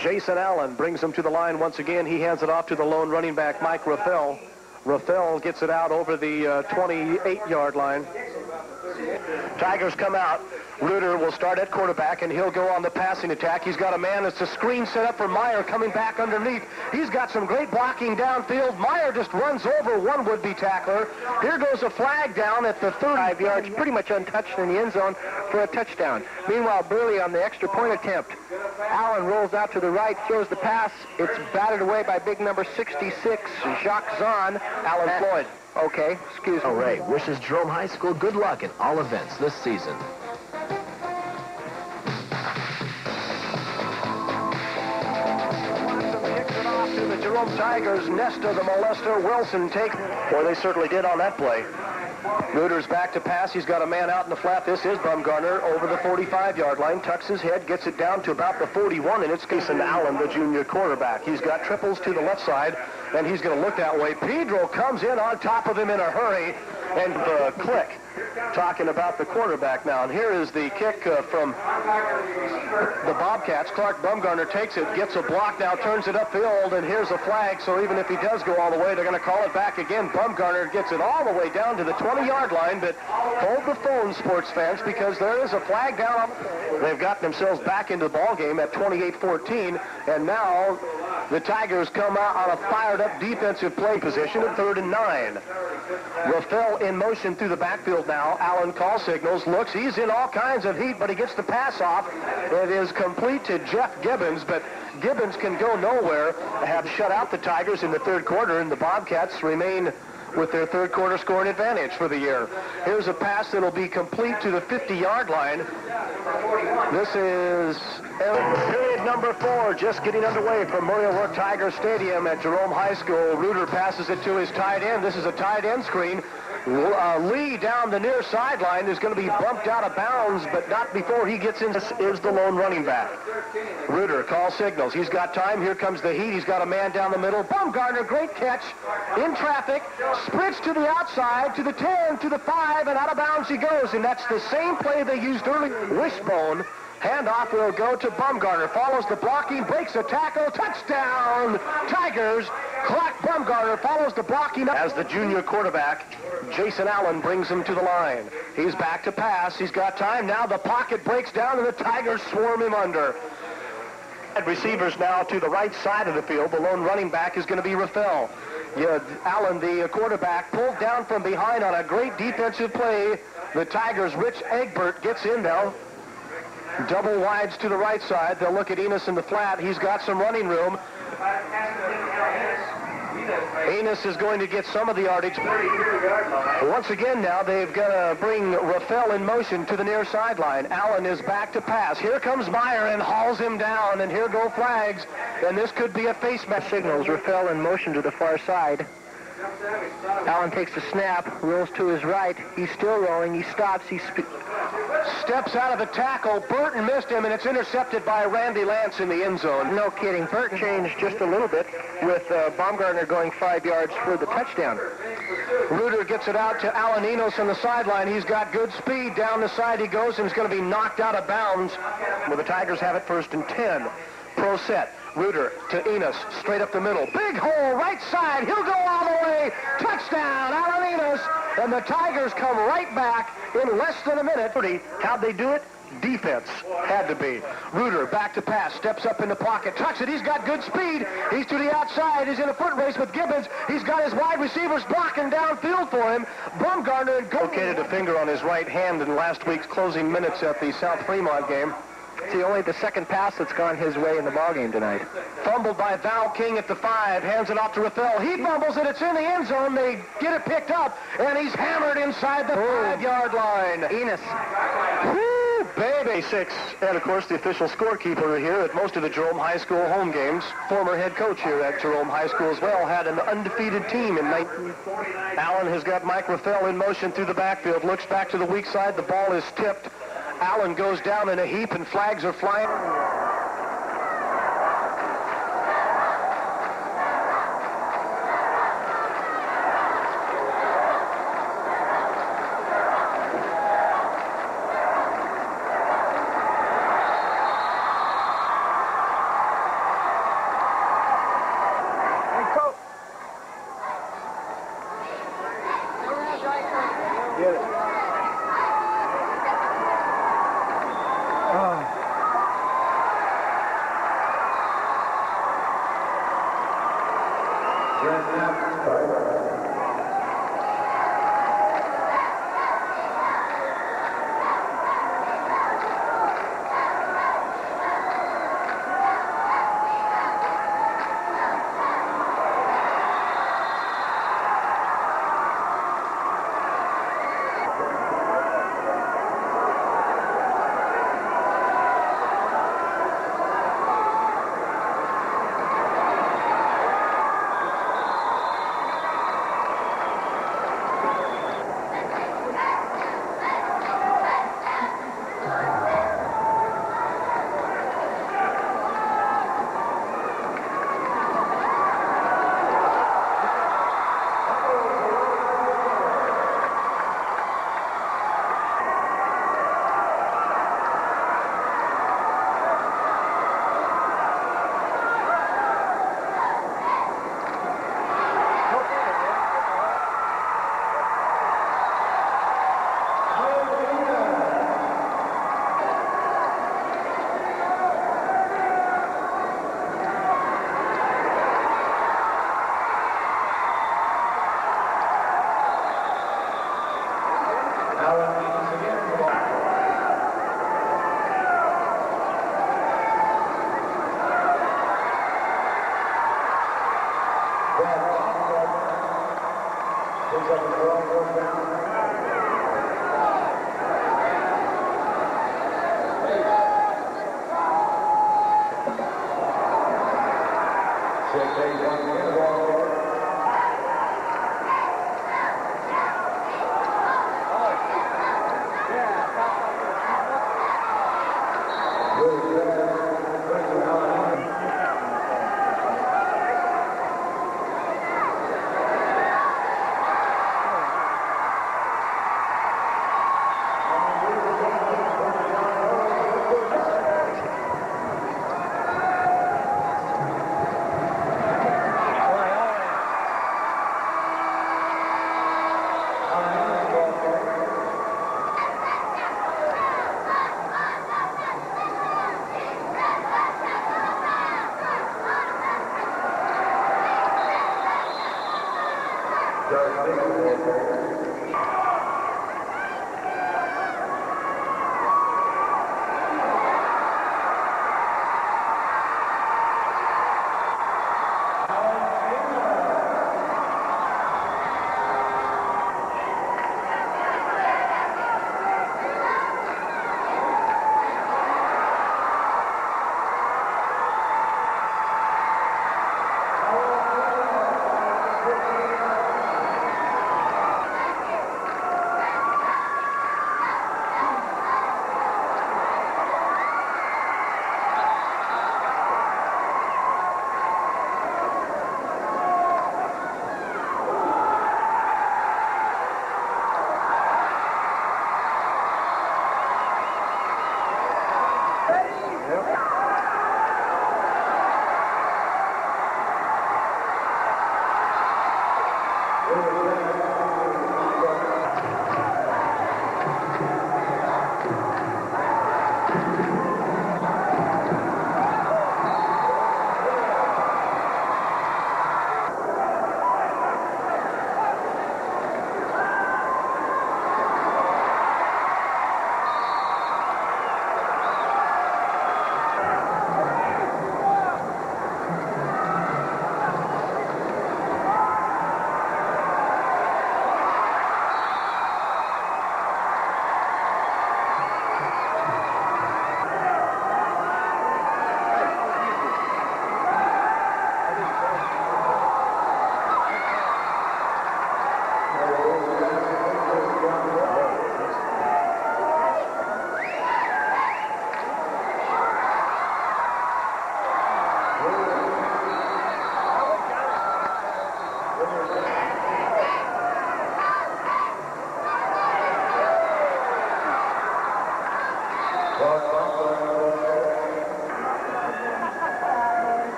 Jason Allen brings him to the line once again. He hands it off to the lone running back, Mike Rafael. Rafael gets it out over the 28-yard line. Tigers come out. Ruder will start at quarterback, and he'll go on the passing attack. He's got a man. It's a screen set up for Meyer coming back underneath. He's got some great blocking downfield. Meyer just runs over one would-be tackler. Here goes a flag down at the 35 yards, Pretty much untouched in the end zone for a touchdown. Meanwhile, Gourley on the extra point attempt. Allen rolls out to the right, throws the pass. It's batted away by big number 66, Jacques Zahn. Alan Floyd. Okay, excuse me. Ray wishes Jerome High School good luck in all events this season. To the Jerome Tigers, Nesta the molester, Wilson take. Boy, they certainly did on that play. Ruder's back to pass. He's got a man out in the flat. This is Bumgarner over the 45-yard line. Tucks his head, gets it down to about the 41, and it's Jason Allen, the junior quarterback. He's got triples to the left side, and he's going to look that way. Pedro comes in on top of him in a hurry, and click. Talking about the quarterback now, and here is the kick from the Bobcats. Clark Bumgarner takes it, gets a block now, turns it upfield, and here's a flag, so even if he does go all the way, they're going to call it back again. Bumgarner gets it all the way down to the 20-yard line, but hold the phone, sports fans, because there is a flag down. They've gotten themselves back into the ball game at 28-14, and now the Tigers come out on a fired-up defensive play position at 3rd and 9. Rafael in motion through the backfield now. Allen call signals, looks, he's in all kinds of heat, but he gets the pass off. It is complete to Jeff Gibbons, but Gibbons can go nowhere. Have shut out the Tigers in the 3rd quarter, and the Bobcats remain with their 3rd quarter scoring advantage for the year. Here's a pass that'll be complete to the 50-yard line. This is period number 4, just getting underway from Memorial Work Tiger Stadium at Jerome High School. Ruder passes it to his tight end. This is a tight end screen. Lee down the near sideline is going to be bumped out of bounds, but not before he gets in. This is the lone running back. Ruder call signals. He's got time. Here comes the heat. He's got a man down the middle. Bumgarner, great catch in traffic. Sprints to the outside, to the 10, to the 5, and out of bounds he goes. And that's the same play they used earlier. Wishbone. Handoff will go to Bumgarner. Follows the blocking, breaks a tackle, touchdown! Tigers. Clark Bumgarner follows the blocking as the junior quarterback. Jason Allen brings him to the line. He's back to pass. He's got time now. The pocket breaks down, and the Tigers swarm him under. And receivers now to the right side of the field. The lone running back is going to be Rafael. Allen, the quarterback, pulled down from behind on a great defensive play. The Tigers' Rich Egbert gets in now. Double wides to the right side. They'll look at Enos in the flat. He's got some running room. Enos is going to get some of the yardage. Once again now, they've got to bring Rafael in motion to the near sideline. Allen is back to pass. Here comes Meyer and hauls him down, and here go flags. And this could be a face match. Signals Rafael in motion to the far side. Allen takes the snap, rolls to his right. He's still rolling. He stops. He steps out of the tackle. Burton missed him, and it's intercepted by Arzy Lance in the end zone. No kidding. Burton changed just a little bit with Bumgarner going 5 yards for the touchdown. Ruder gets it out to Alan Enos on the sideline. He's got good speed. Down the side he goes, and he's going to be knocked out of bounds. Well, the Tigers have it 1st and 10. Pro set. Reuter to Enos, straight up the middle. Big hole, right side. He'll go all the way. Touchdown, Alan Enos. And the Tigers come right back in less than a minute. How'd they do it? Defense had to be. Reuter back to pass, steps up in the pocket, tucks it. He's got good speed. He's to the outside. He's in a foot race with Gibbons. He's got his wide receivers blocking downfield for him. Bumgarner and located a finger on his right hand in last week's closing minutes at the South Fremont game. See, only the second pass that's gone his way in the ballgame tonight. Fumbled by Val King at the 5. Hands it off to Rafael. He fumbles it. It's in the end zone. They get it picked up, and he's hammered inside the 5-yard line. Enos. Woo, baby. 6. And, of course, the official scorekeeper here at most of the Jerome High School home games. Former head coach here at Jerome High School as well. Had an undefeated team in 19. Allen has got Mike Rafael in motion through the backfield. Looks back to the weak side. The ball is tipped. Allen goes down in a heap, and flags are flying. Get it.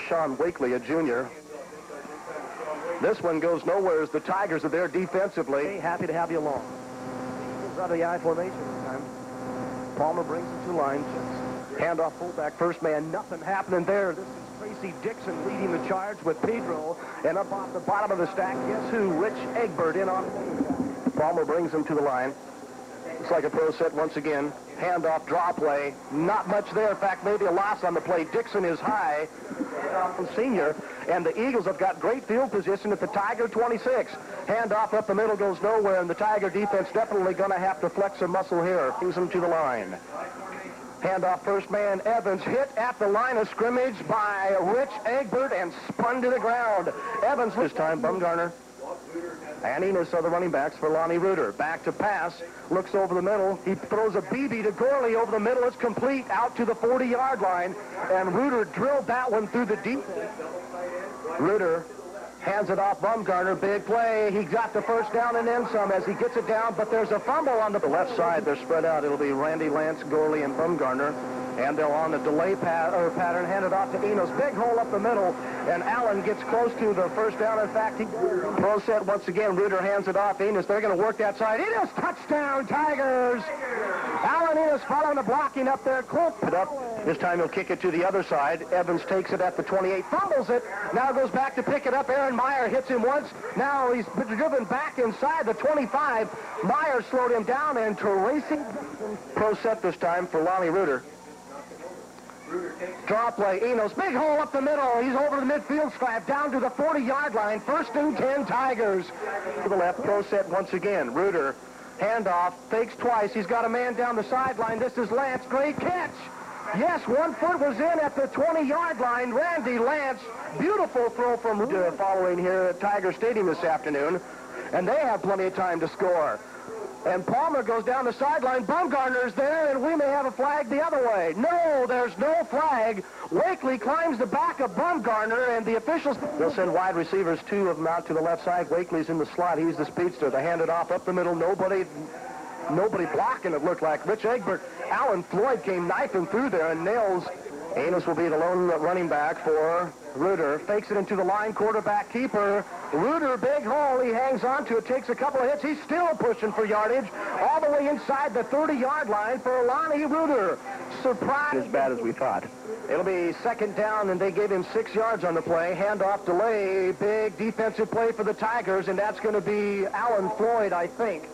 Sean Wakely, a junior. This one goes nowhere as the Tigers are there defensively. Happy to have you along. Out of the I formation this time. Palmer brings it to line. Handoff fullback, first man, nothing happening there. This is Tracy Dixon leading the charge with Pedro. And up off the bottom of the stack, guess who? Rich Egbert in on Palmer brings him to the line. Looks like a pro set once again. Handoff, draw play. Not much there. In fact, maybe a loss on the play. Dixon is high. Senior. And the Eagles have got great field position at the Tiger 26. Handoff up the middle goes nowhere, and the Tiger defense definitely going to have to flex some muscle here. Brings them to the line. Handoff, first man, Evans, hit at the line of scrimmage by Rich Egbert and spun to the ground. Evans this time, Bumgarner. And Enos are the running backs for Lonnie Reuter. Back to pass, looks over the middle. He throws a BB to Gourley over the middle. It's complete out to the 40-yard line. And Reuter drilled that one through the deep. Reuter hands it off Bumgarner. Big play. He got the first down and then some as he gets it down, but there's a fumble on the left side. They're spread out. It'll be Randy Lance, Gourley, and Bumgarner. And they'll on the delay pattern, hand it off to Enos. Big hole up the middle, and Allen gets close to the first down. In fact, he pro set once again. Reuter hands it off to Enos. They're going to work that side. Enos, touchdown, Tigers! Allen Enos following the blocking up there. Close it up. This time he'll kick it to the other side. Evans takes it at the 28, fumbles it. Now goes back to pick it up. Aaron Meyer hits him once. Now he's driven back inside the 25. Meyer slowed him down, and Tracy pro set this time for Lonnie Reuter. Draw play, Enos, big hole up the middle. He's over the midfield stripe, down to the 40-yard line. 1st and 10 Tigers. To the left, pro set once again. Reuter, handoff, fakes twice. He's got a man down the sideline. This is Lance, great catch. Yes, 1 foot was in at the 20-yard line. Randy Lance, beautiful throw from Reuter following here at Tiger Stadium this afternoon. And they have plenty of time to score. And Palmer goes down the sideline. Bumgarner's there, and we may have a flag the other way. No, there's no flag. Wakely climbs the back of Bumgarner, and the officials... They'll send wide receivers, 2 of them out to the left side. Wakely's in the slot. He's the speedster. They hand it off up the middle. Nobody blocking, it looked like. Rich Egbert. Alan Floyd came knifing through there and nails. Enos will be the lone running back for Reuter. Fakes it into the line, quarterback keeper. Reuter, big hole. He hangs on to it, takes a couple of hits. He's still pushing for yardage all the way inside the 30-yard line for Lonnie Reuter. Surprise. As bad as we thought. It'll be 2nd down, and they gave him 6 yards on the play. Handoff delay. Big defensive play for the Tigers, and that's going to be Alan Floyd, I think.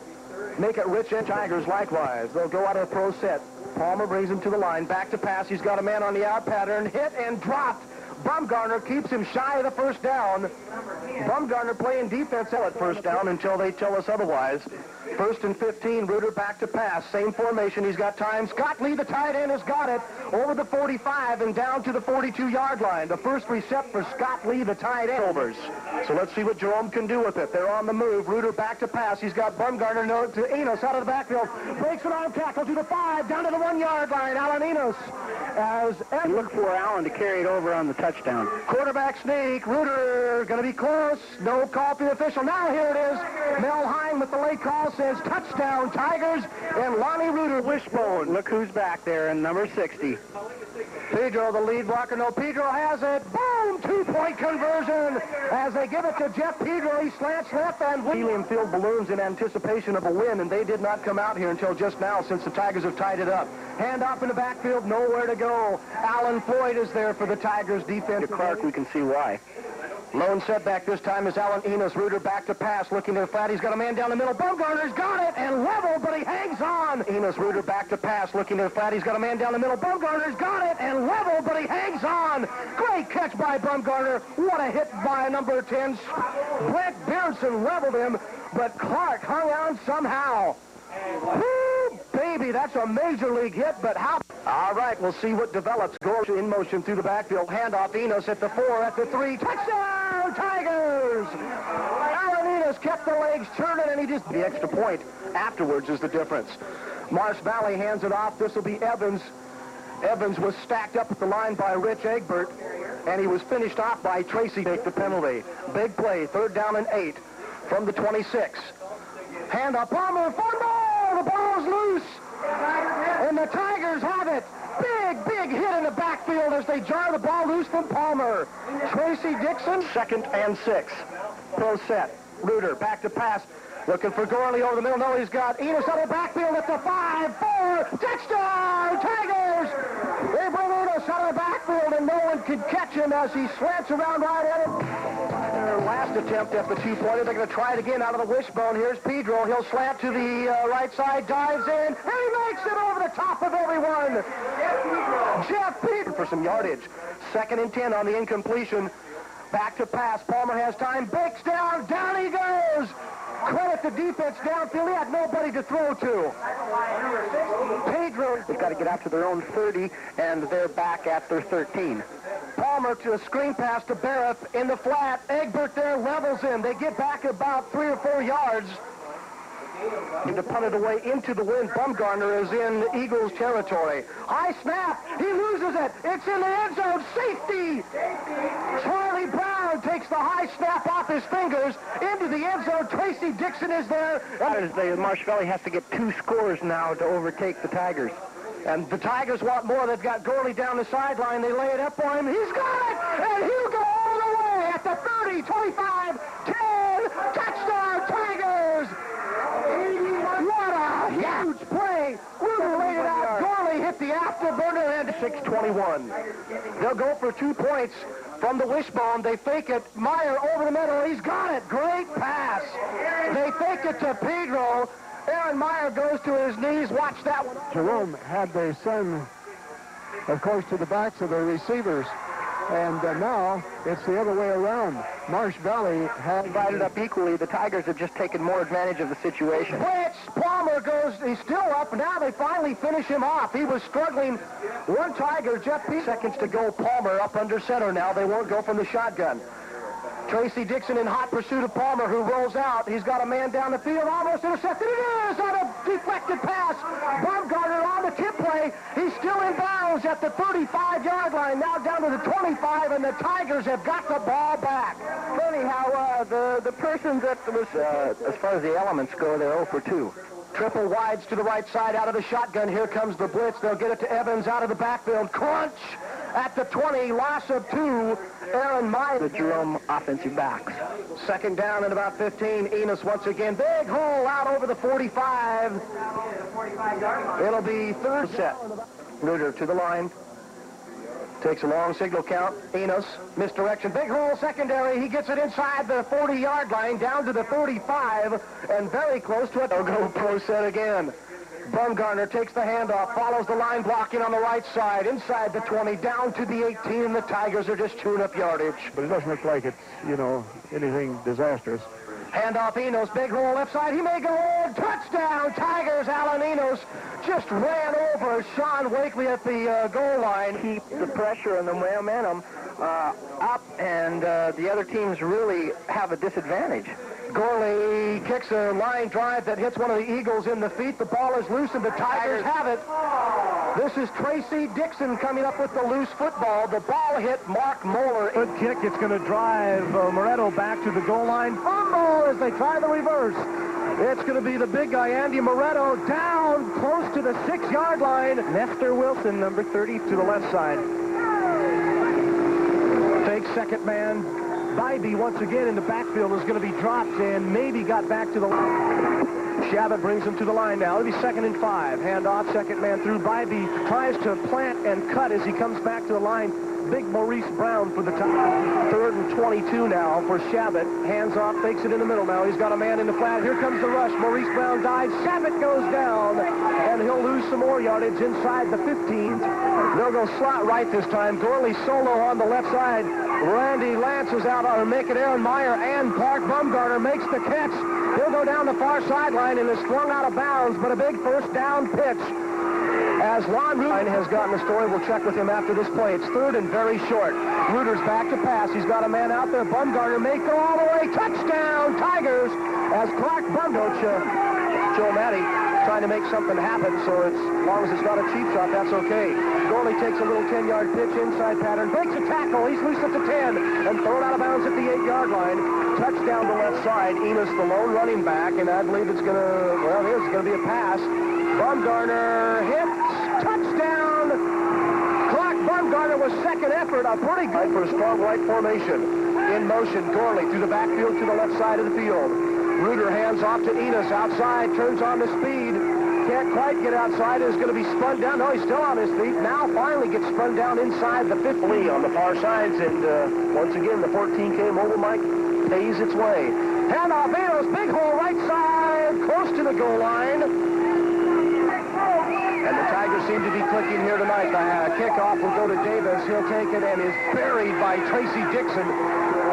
Make it Rich and Tigers likewise. They'll go out of the pro set. Palmer brings him to the line. Back to pass. He's got a man on the out pattern. Hit and dropped. Bumgarner keeps him shy of the 1st down. Bumgarner playing defense at 1st down until they tell us otherwise. 1st and 15, Reuter back to pass. Same formation. He's got time. Scott Lee, the tight end, has got it over the 45 and down to the 42-yard line. The first recept for Scott Lee, the tight end. Overs. So let's see what Jerome can do with it. They're on the move. Reuter back to pass. He's got Bumgarner to Enos out of the backfield. Breaks an arm tackle to the 5, down to the 1-yard line. Alan Enos. As look for Allen to carry it over on the touchdown. Quarterback sneak. Reuter going to be close. No call to the official. Now here it is. Mel Hine with the late call says touchdown Tigers, and Lonnie Reuter wishbone. Look who's back there in number 60. Pedro, the lead blocker. No, Pedro has it. Boom! 2-point conversion as they give it to Jeff Pedro. He slants left and helium-filled balloons in anticipation of a win, and they did not come out here until just now since the Tigers have tied it up. Hand off in the backfield, nowhere to go. Alan Floyd is there for the Tigers defense. Clark, we can see why. Lone setback this time is Alan Enos. Reuter back to pass, looking to the flat. He's got a man down the middle. Bumgarner's got it and level, but he hangs on. Enos, Reuter back to pass, looking to the flat. He's got a man down the middle. Bumgarner's got it and level, but he hangs on. Great catch by Bumgarner. What a hit by number 10. Brent Berenson leveled him, but Clark hung on somehow. Woo, baby, that's a major league hit, but how? All right, we'll see what develops. Gourley in motion through the backfield. Handoff, Enos at the 4, at the 3. Touchdown, Tigers! Alan Enos kept the legs turning, and he just... The extra point afterwards is the difference. Marsh Valley hands it off. This will be Evans. Evans was stacked up at the line by Rich Egbert, and he was finished off by Tracy. Take the penalty. Big play, 3rd down and 8 from the 26. Handoff, Palmer, fumble! The ball's loose! And the Tigers have it. Big hit in the backfield as they jar the ball loose from Palmer. Tracy Dixon, 2nd and 6. Pro set. Reuter back to pass. Looking for Gourley over the middle. No, he's got Enos out of the backfield at the 5, 4. Touchdown, Tigers! They bring Enos out of the backfield, and no one can catch him as he slants around right at it. Their last attempt at the 2-pointer. They're going to try it again out of the wishbone. Here's Pedro. He'll slant to the right side, dives in, and he makes it over the top of everyone. Jeff Pedro for some yardage. 2nd and 10 on the incompletion. Back to pass. Palmer has time. Bakes down. Down he goes. Credit the defense downfield. He had nobody to throw to. Pedro, they've got to get out to their own 30, and they're back at their 13. Palmer to a screen pass to Barrett in the flat. Egbert there levels him. They get back about 3 or 4 yards. To punt it away into the wind. Bumgarner is in Eagles territory. High snap. He loses it. It's in the end zone. Safety. Charlie Brown takes the high snap off his fingers into the end zone. Tracy Dixon is there. Marsh Valley has to get 2 scores now to overtake the Tigers. And the Tigers want more. They've got Gourley down the sideline. They lay it up for him. He's got it! And he'll go all the way at the 30, 25, 10. Touchdown, Tigers! What a huge play! Ruger laid it out. Gourley hit the afterburner and 6:21. They'll go for 2 points from the wishbone. They fake it. Meyer over the middle. He's got it. Great pass. They fake it to Pedro. Aaron Meyer goes to his knees. Watch that one. Jerome had their son, of course, to the backs of the receivers. And now it's the other way around. Marsh Valley had divided up equally. The Tigers have just taken more advantage of the situation. Blitz. Palmer goes. He's still up. Now they finally finish him off. He was struggling. One Tiger, Jeff P. Seconds to go. Palmer up under center now. They won't go from the shotgun. Tracy Dixon in hot pursuit of Palmer, who rolls out. He's got a man down the field, almost intercepted. It is on a deflected pass. Baumgartner on the tip play. He's still in bounds at the 35-yard line, now down to the 25, and the Tigers have got the ball back. Funny how the person that was, as far as the elements go, they're 0 for 2. Triple wides to the right side out of the shotgun. Here comes the blitz. They'll get it to Evans out of the backfield. Crunch at the 20. Loss of 2. Aaron Meyer. The Jerome offensive backs. Second down and about 15. Enos once again. Big hole out over the 45. It'll be third set. Ruger to the line. Takes a long signal count. Enos, misdirection. Big hole secondary. He gets it inside the 40-yard line, down to the 35, and very close to it. They'll go pro set again. Baumgartner takes the handoff, follows the line blocking on the right side, inside the 20, down to the 18. The Tigers are just chewing up yardage. But it doesn't look like it's, anything disastrous. Handoff Enos, big hole left side. He may go on. Touchdown, Tigers. Alan Enos just ran over Sean Wakely at the goal line. Keep the pressure and the momentum up, and the other teams really have a disadvantage. Gourley kicks a line drive that hits one of the Eagles in the feet. The ball is loose, and the Tigers have it. This is Tracy Dixon coming up with the loose football. The ball hit Mark Moeller. Good kick. It's going to drive Moretto back to the goal line. Fumble as they try the reverse. It's going to be the big guy, Andy Moretto, down close to the 6-yard line. Nestor Wilson, number 30, to the left side. Fake second man. Bybee once again in the backfield is going to be dropped and maybe got back to the line. Shabbat brings him to the line now. It'll be 2nd and 5. Handoff, second man through. Bybee tries to plant and cut as he comes back to the line. Big Maurice Brown for the top. 3rd and 22 now for Shabbat. Hands off, fakes it in the middle now. He's got a man in the flat. Here comes the rush. Maurice Brown dives. Shabbat goes down, and he'll lose some more yardage inside the 15. They'll go slot right this time. Gourley solo on the left side. Randy Lance is out on make it. Aaron Meyer and Clark Baumgartner makes the catch. He'll go down the far sideline and is flung out of bounds, but a big first down pitch. As Lon Ruder has gotten the story, we'll check with him after this play. It's 3rd and very short. Ruder's back to pass. He's got a man out there. Baumgartner may go all the way. Touchdown, Tigers, as Clark Baumgartner, Joe Matty, trying to make something happen, so as long as it's not a cheap shot, that's okay. Gourley takes a little 10-yard pitch, inside pattern, breaks a tackle. He's loose at the 10 and thrown out of bounds at the 8-yard line. Touchdown to left side. Enos, the lone running back, and I believe it's going to be a pass. Baumgartner hits. Touchdown! Clark Baumgartner was second effort. A pretty good for a strong right formation. In motion, Gourley through the backfield to the left side of the field. Ruder hands off to Enos outside, turns on the speed. Can't quite get outside. Is going to be spun down. No, he's still on his feet. Now finally gets spun down inside the 50 on the far sides. And once again, the 14 came over. Mike pays its way. Handoff Enos, big hole right side, close to the goal line. And the Tigers seem to be clicking here tonight. The kickoff will go to Davis. He'll take it and is buried by Tracy Dixon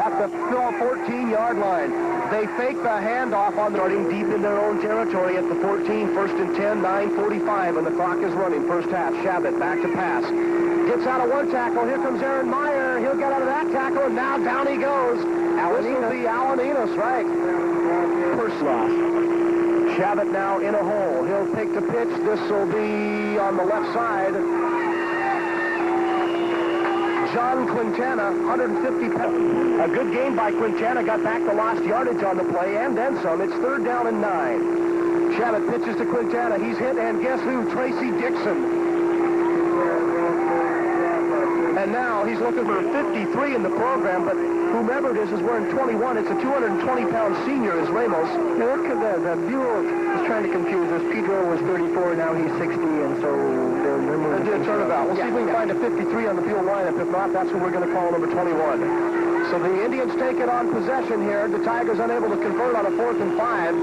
at the 14-yard line. They fake the handoff on starting deep in their own territory at the 14, 1st and 10, 9:45, and the clock is running. First half, Shabbat back to pass. Gets out of one tackle. Here comes Aaron Meyer. He'll get out of that tackle, and now down he goes. This will be Alan Enos, right? First loss. Shabbat now in a hole. He'll take the pitch. This will be on the left side. John Quintana, 150 pounds. A good game by Quintana. Got back the lost yardage on the play and then some. It's 3rd down and 9. Shabbat pitches to Quintana. He's hit, and guess who? Tracy Dixon. And now he's looking for a 53 in the program, but whomever it is wearing 21. It's a 220-pound senior, is Ramos. Yeah, look at that. The Buell is trying to confuse us. Pedro was 34, now he's 60, and so they're moving. They did turn about. We'll see if we can find a 53 on the Buell lineup. If not, that's what we're going to call number 21. So the Indians take it on possession here. The Tigers unable to convert on a 4th and 5.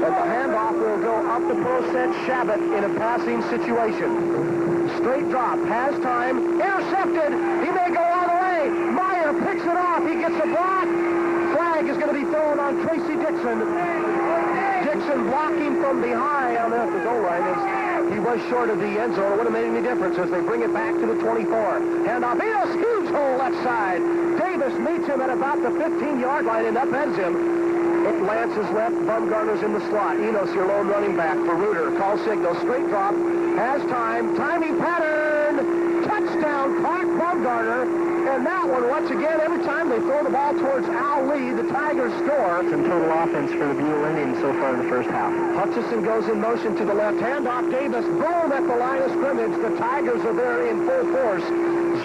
But the handoff will go up the pro set Shabbat in a passing situation. Straight drop, has time, intercepted. He may go all the way. Meyer picks it off. He gets a block. Flag is going to be thrown on Tracy Dixon. Dixon blocking from behind on the goal line as he was short of the end zone. It wouldn't have made any difference as they bring it back to the 24. Handoff, Enos, huge hole left side. Davis meets him at about the 15-yard line and upends him. Lance is left, Bumgarner's in the slot. Enos, your lone running back for Reuter. Call signal, straight drop, has time, timing pattern, touchdown, Clark Bumgarner. And that one, once again, every time they throw the ball towards Al Lee, the Tigers score. Some total offense for the Buell Indians so far in the first half. Hutchison goes in motion to the left, handoff, Davis, boom at the line of scrimmage. The Tigers are there in full force.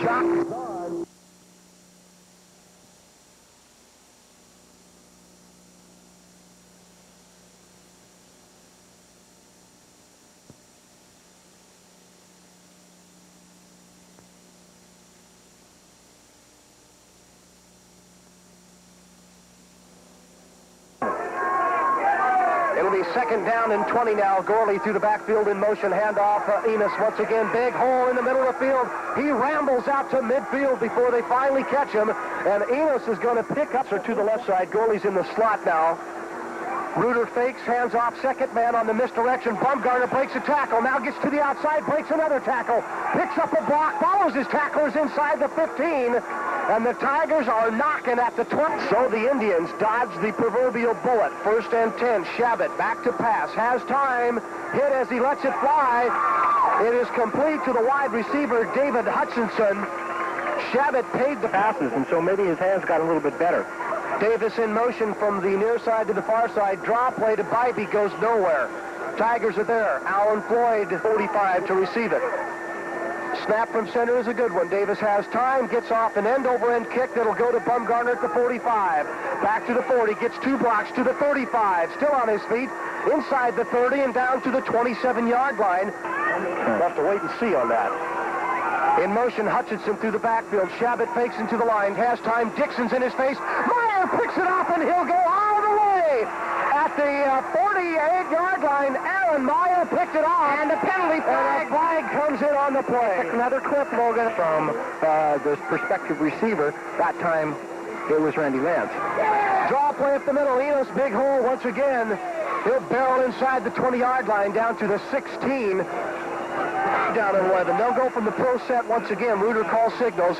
Jacques second down and 20 now. Gourley through the backfield in motion. Handoff. Enos once again. Big hole in the middle of the field. He rambles out to midfield before they finally catch him. And Enos is going to pick up to the left side. Gourley's in the slot now. Reuter fakes, hands off, second man on the misdirection. Bumgarner breaks a tackle, now gets to the outside, breaks another tackle, picks up a block, follows his tacklers inside the 15, and the Tigers are knocking at the 20. So the Indians dodge the proverbial bullet. 1st and 10, Shabbat back to pass, has time, hit as he lets it fly. It is complete to the wide receiver, David Hutchinson. Shabbat paid the passes, and so maybe his hands got a little bit better. Davis in motion from the near side to the far side. Draw play to Bybee, goes nowhere. Tigers are there. Alan Floyd, 45 to receive it. Snap from center is a good one. Davis has time, gets off an end-over-end kick that'll go to Bumgarner at the 45. Back to the 40, gets 2 blocks to the 35. Still on his feet, inside the 30 and down to the 27-yard line. We'll have to wait and see on that. In motion, Hutchinson through the backfield. Shabbat fakes into the line, has time. Dixon's in his face. Meyer picks it up, and he'll go all the way. At the 48-yard line, Aaron Meyer picked it off. And the penalty flag. And a flag comes in on the play. Another clip, Logan, from the prospective receiver. That time, it was Randy Lance. Draw play up the middle. Enos, big hole once again. He'll barrel inside the 20-yard line down to the 16. Down at 11. They'll go from the pro set once again. Reuter calls signals.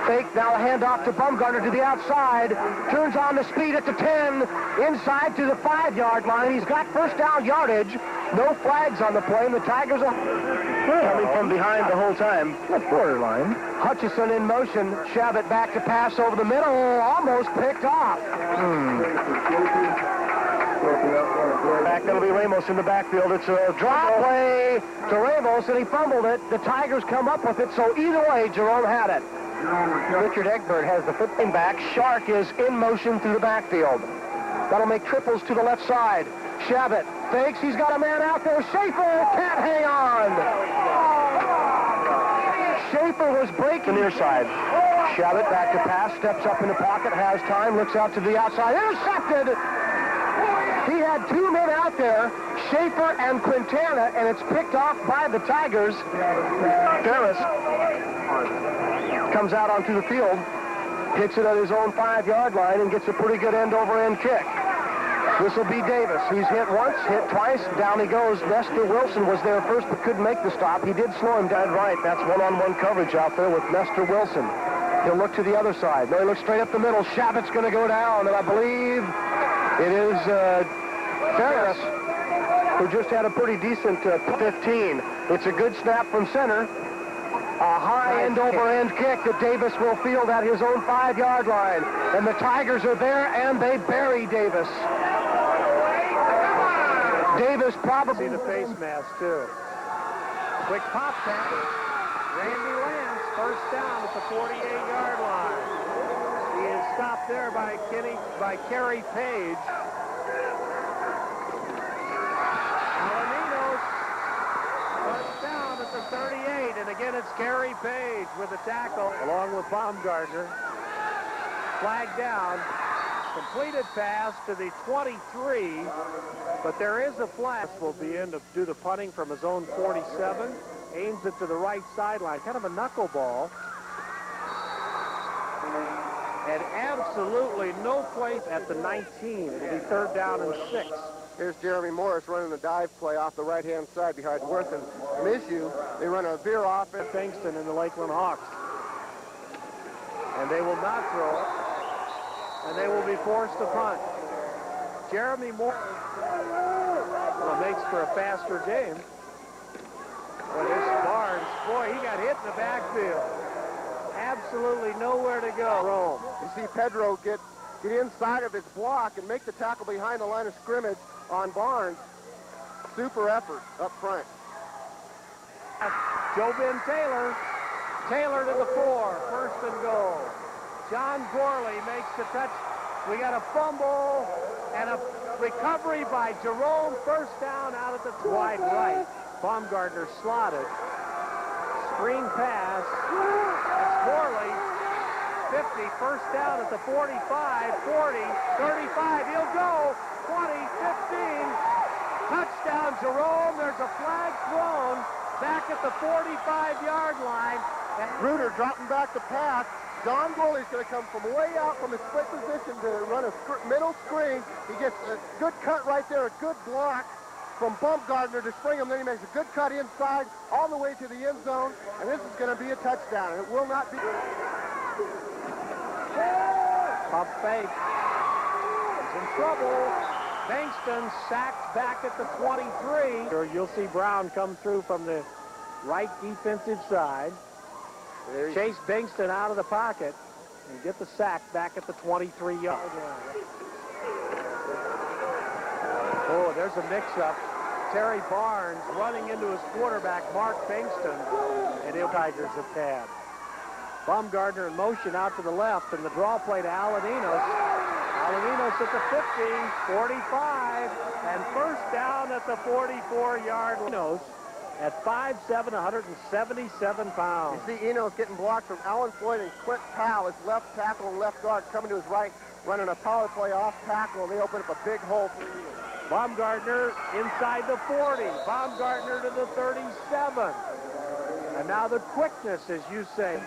Fake, now a handoff to Bumgarner to the outside. Turns on the speed at the 10. Inside to the 5-yard line. He's got first down yardage. No flags on the play, and the Tigers are coming from behind the whole time. That's borderline. Hutchison in motion. Shabbat back to pass over the middle. Almost picked off. Back, that'll be Ramos in the backfield. It's a drop play to Ramos, and he fumbled it. The Tigers come up with it, so either way, Jerome had it. Richard Egbert has the football back. Shark is in motion through the backfield. That'll make triples to the left side. Shabbat fakes. He's got a man out there. Schaefer can't hang on. Schaefer was breaking near side. Shabbat back to pass, steps up in the pocket, has time, looks out to the outside. Intercepted! He had 2 men out there, Schaefer and Quintana, and it's picked off by the Tigers. Ferris comes out onto the field, hits it at his own 5-yard line, and gets a pretty good end-over-end kick. This will be Davis. He's hit once, hit twice, down he goes. Nestor Wilson was there first but couldn't make the stop. He did slow him dead right. That's one-on-one coverage out there with Nestor Wilson. He'll look to the other side. No, he looks straight up the middle. Shabbat's going to go down, and I believe it is Ferris, who just had a pretty decent 15. It's a good snap from center. A high end-over-end kick that Davis will field at his own 5-yard line. And the Tigers are there, and they bury Davis. Davis probably... See the face mask, too. Quick pop tap. Randy Lance, first down at the 48-yard line. He is stopped there by Kerry Page. Alaminos, first down at the 38, and again it's Kerry Page with the tackle, along with Baumgartner. Flag down. Completed pass to the 23, but there is a flag. Will be in to do the punting from his own 47. Aims it to the right sideline. Kind of a knuckleball. And absolutely no place at the 19. It'll be third down and 6. Here's Jeremy Morris running a dive play off the right-hand side behind Worth and Mizzou. They run a veer off at Kingston and the Lakeland Hawks. And they will not throw it. And they will be forced to punt. Jeremy Morris makes for a faster game. But this Barnes, boy, he got hit in the backfield. Absolutely nowhere to go. Rome. You see Pedro get inside of his block and make the tackle behind the line of scrimmage on Barnes. Super effort up front. Joe Ben Taylor. Taylor to the 4. First and goal. John Gourley makes the touch. We got a fumble and a recovery by Jerome. First down out at the wide right. Baumgartner slotted. Screen pass. That's Gourley. 50. First down at the 45, 40, 35. He'll go. 20, 15. Touchdown, Jerome. There's a flag thrown back at the 45-yard line. And Reuter dropping back the pass. John Gourley's going to come from way out from his split position to run a middle screen. He gets a good cut right there, a good block from Baumgartner to spring him. Then he makes a good cut inside all the way to the end zone. And this is going to be a touchdown. It will not be. Pump fake. He's in trouble. Bankston sacked back at the 23. You'll see Brown come through from the right defensive side. Chase Bankston out of the pocket and get the sack back at the 23-yard line. Oh, there's a mix-up. Terry Barnes running into his quarterback, Mark Bankston, and the Tigers have had. Baumgartner in motion out to the left, and the draw play to Alaminos. Alaminos at the 50, 45, and first down at the 44-yard line. At 5'7", 177 pounds. You see Enos getting blocked from Alan Floyd and Clint Powell, his left tackle and left guard, coming to his right, running a power play off tackle, and they open up a big hole for Enos. Baumgartner inside the 40. Baumgartner to the 37. And now the quickness, as you say.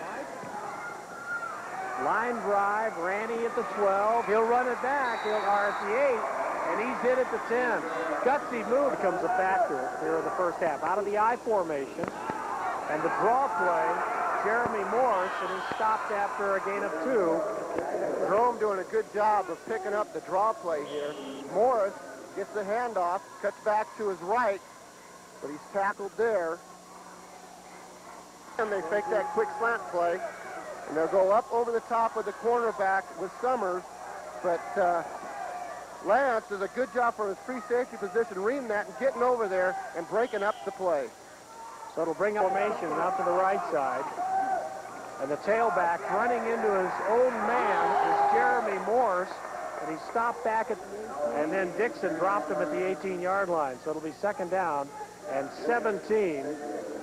Line drive, Randy at the 12. He'll run it back. He'll at the 8. And he's hit at the 10. Gutsy move becomes a factor here in the first half. Out of the I formation. And the draw play, Jeremy Morris, and he's stopped after a gain of 2. Jerome doing a good job of picking up the draw play here. Morris gets the handoff, cuts back to his right, but he's tackled there. And they fake that quick slant play. And they'll go up over the top of the cornerback with Summers, but Lance does a good job for his free safety position, reading that and getting over there and breaking up the play. So it'll bring formation out to the right side. And the tailback running into his own man is Jeremy Morris. And he stopped back at, and then Dixon dropped him at the 18-yard line. So it'll be second down and 17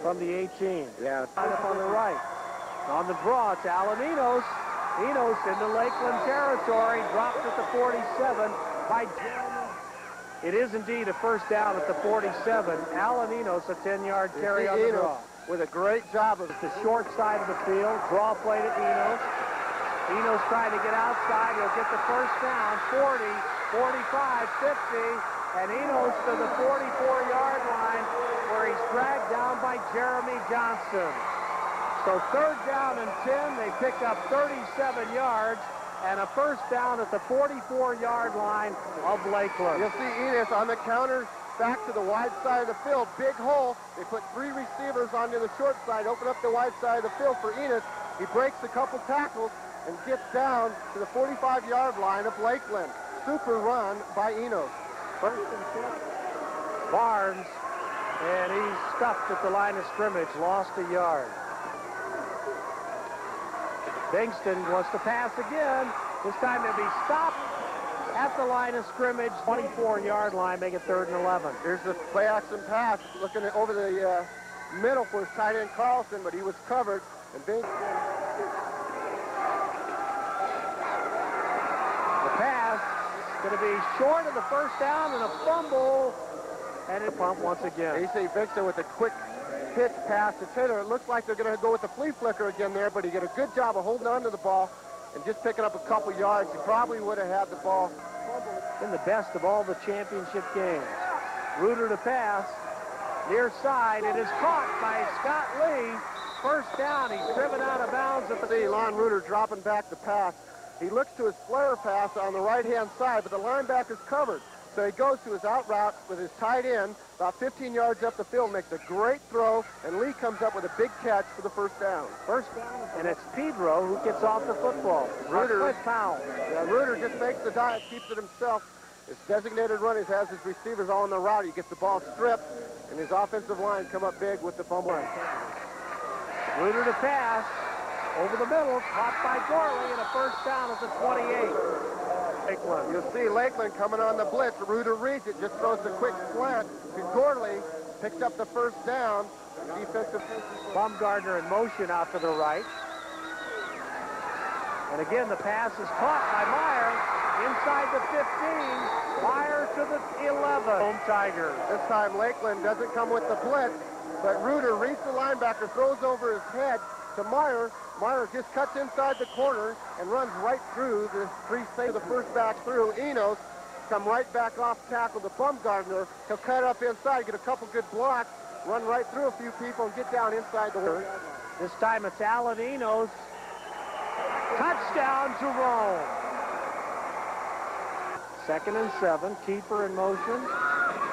from the 18. Yeah. Up on the right. On the draw, it's Alaminos. Enos into Lakeland territory, dropped at the 47 by Jeremy. It is indeed a first down at the 47. Alan Enos, a 10-yard carry on the draw. With a great job of the short side of the field. Draw play to Enos. Enos trying to get outside. He'll get the first down. 40, 45, 50. And Enos to the 44-yard line where he's dragged down by Jeremy Johnson. So third down and 10. They pick up 37 yards. And a first down at the 44-yard line of Lakeland. You'll see Enos on the counter back to the wide side of the field. Big hole. They put 3 receivers onto the short side, open up the wide side of the field for Enos. He breaks a couple tackles and gets down to the 45-yard line of Lakeland. Super run by Enos. First and 10. Barnes, and he's stuffed at the line of scrimmage, lost a yard. Bingston wants to pass again. This time it'll be stopped at the line of scrimmage, 24-yard line, make it 3rd and 11. Here's the play action pass, looking over the middle for his tight end Carlson, but he was covered. And Bingston. The pass is going to be short of the first down and a fumble. And it pump once again. You see Bingston with a quick pitch pass to Taylor. It looks like they're going to go with the flea flicker again there, but he did a good job of holding on to the ball and just picking up a couple yards. He probably would have had the ball. In the best of all the championship games. Reuter to pass. Near side. It is caught by Scott Lee. First down. He's driven out of bounds. See Lon Reuter dropping back the pass. He looks to his flare pass on the right-hand side, but the linebacker's covered. So he goes to his out route with his tight end, about 15 yards up the field, makes a great throw, and Lee comes up with a big catch for the first down. First down, and it's Pedro who gets off the football. Reuter, foul. Yeah, Reuter just makes the dive, keeps it himself. His designated run, he has his receivers all on the route. He gets the ball stripped, and his offensive line come up big with the fumble. Reuter to pass. Over the middle, caught by Gourley, and a first down at the 28. Lakeland. You'll see Lakeland coming on the blitz. Reuter reads it, just throws a quick slant to Gourley, picks up the first down. Defensive. Baumgartner in motion out to the right. And again, the pass is caught by Meyer inside the 15. Meyer to the 11. Home Tigers. This time Lakeland doesn't come with the blitz, but Reuter reads the linebacker, throws over his head to Meyer. Meyer just cuts inside the corner and runs right through the three safety. The first back through. Enos come right back off tackle to Baumgartner. He'll cut up inside, get a couple good blocks, run right through a few people, and get down inside the work. This time it's Alan Enos. Touchdown, Jerome. 2nd and 7. Keeper in motion.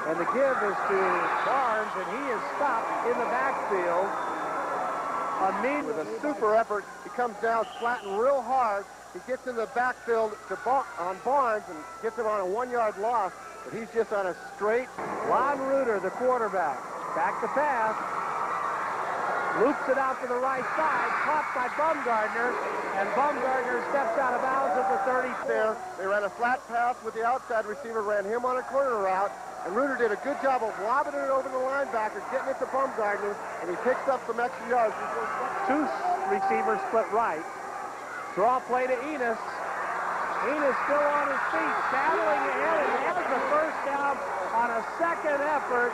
And the give is to Barnes, and he is stopped in the backfield. With a super effort, he comes down, flattened real hard. He gets in the backfield on Barnes and gets him on a 1-yard loss, but he's just on a straight. Lon Reuter, the quarterback, back to pass. Loops it out to the right side, caught by Baumgartner, and Baumgartner steps out of bounds at the 30. There, they ran a flat pass with the outside receiver, ran him on a corner route. And Reuter did a good job of lobbing it over the linebacker, getting it to Baumgartner, and he picks up some extra yards. Two receivers split right. Draw play to Enos. Enos still on his feet, battling ahead, and has the first down on a second effort.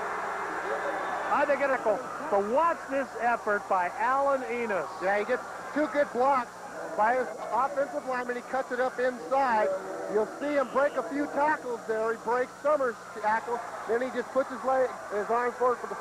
They're going to go. So watch this effort by Alan Enos. Yeah, he gets two good blocks by his offensive lineman. He cuts it up inside. You'll see him break a few tackles there. He breaks Summers' tackle. Then he just puts his arm forward for the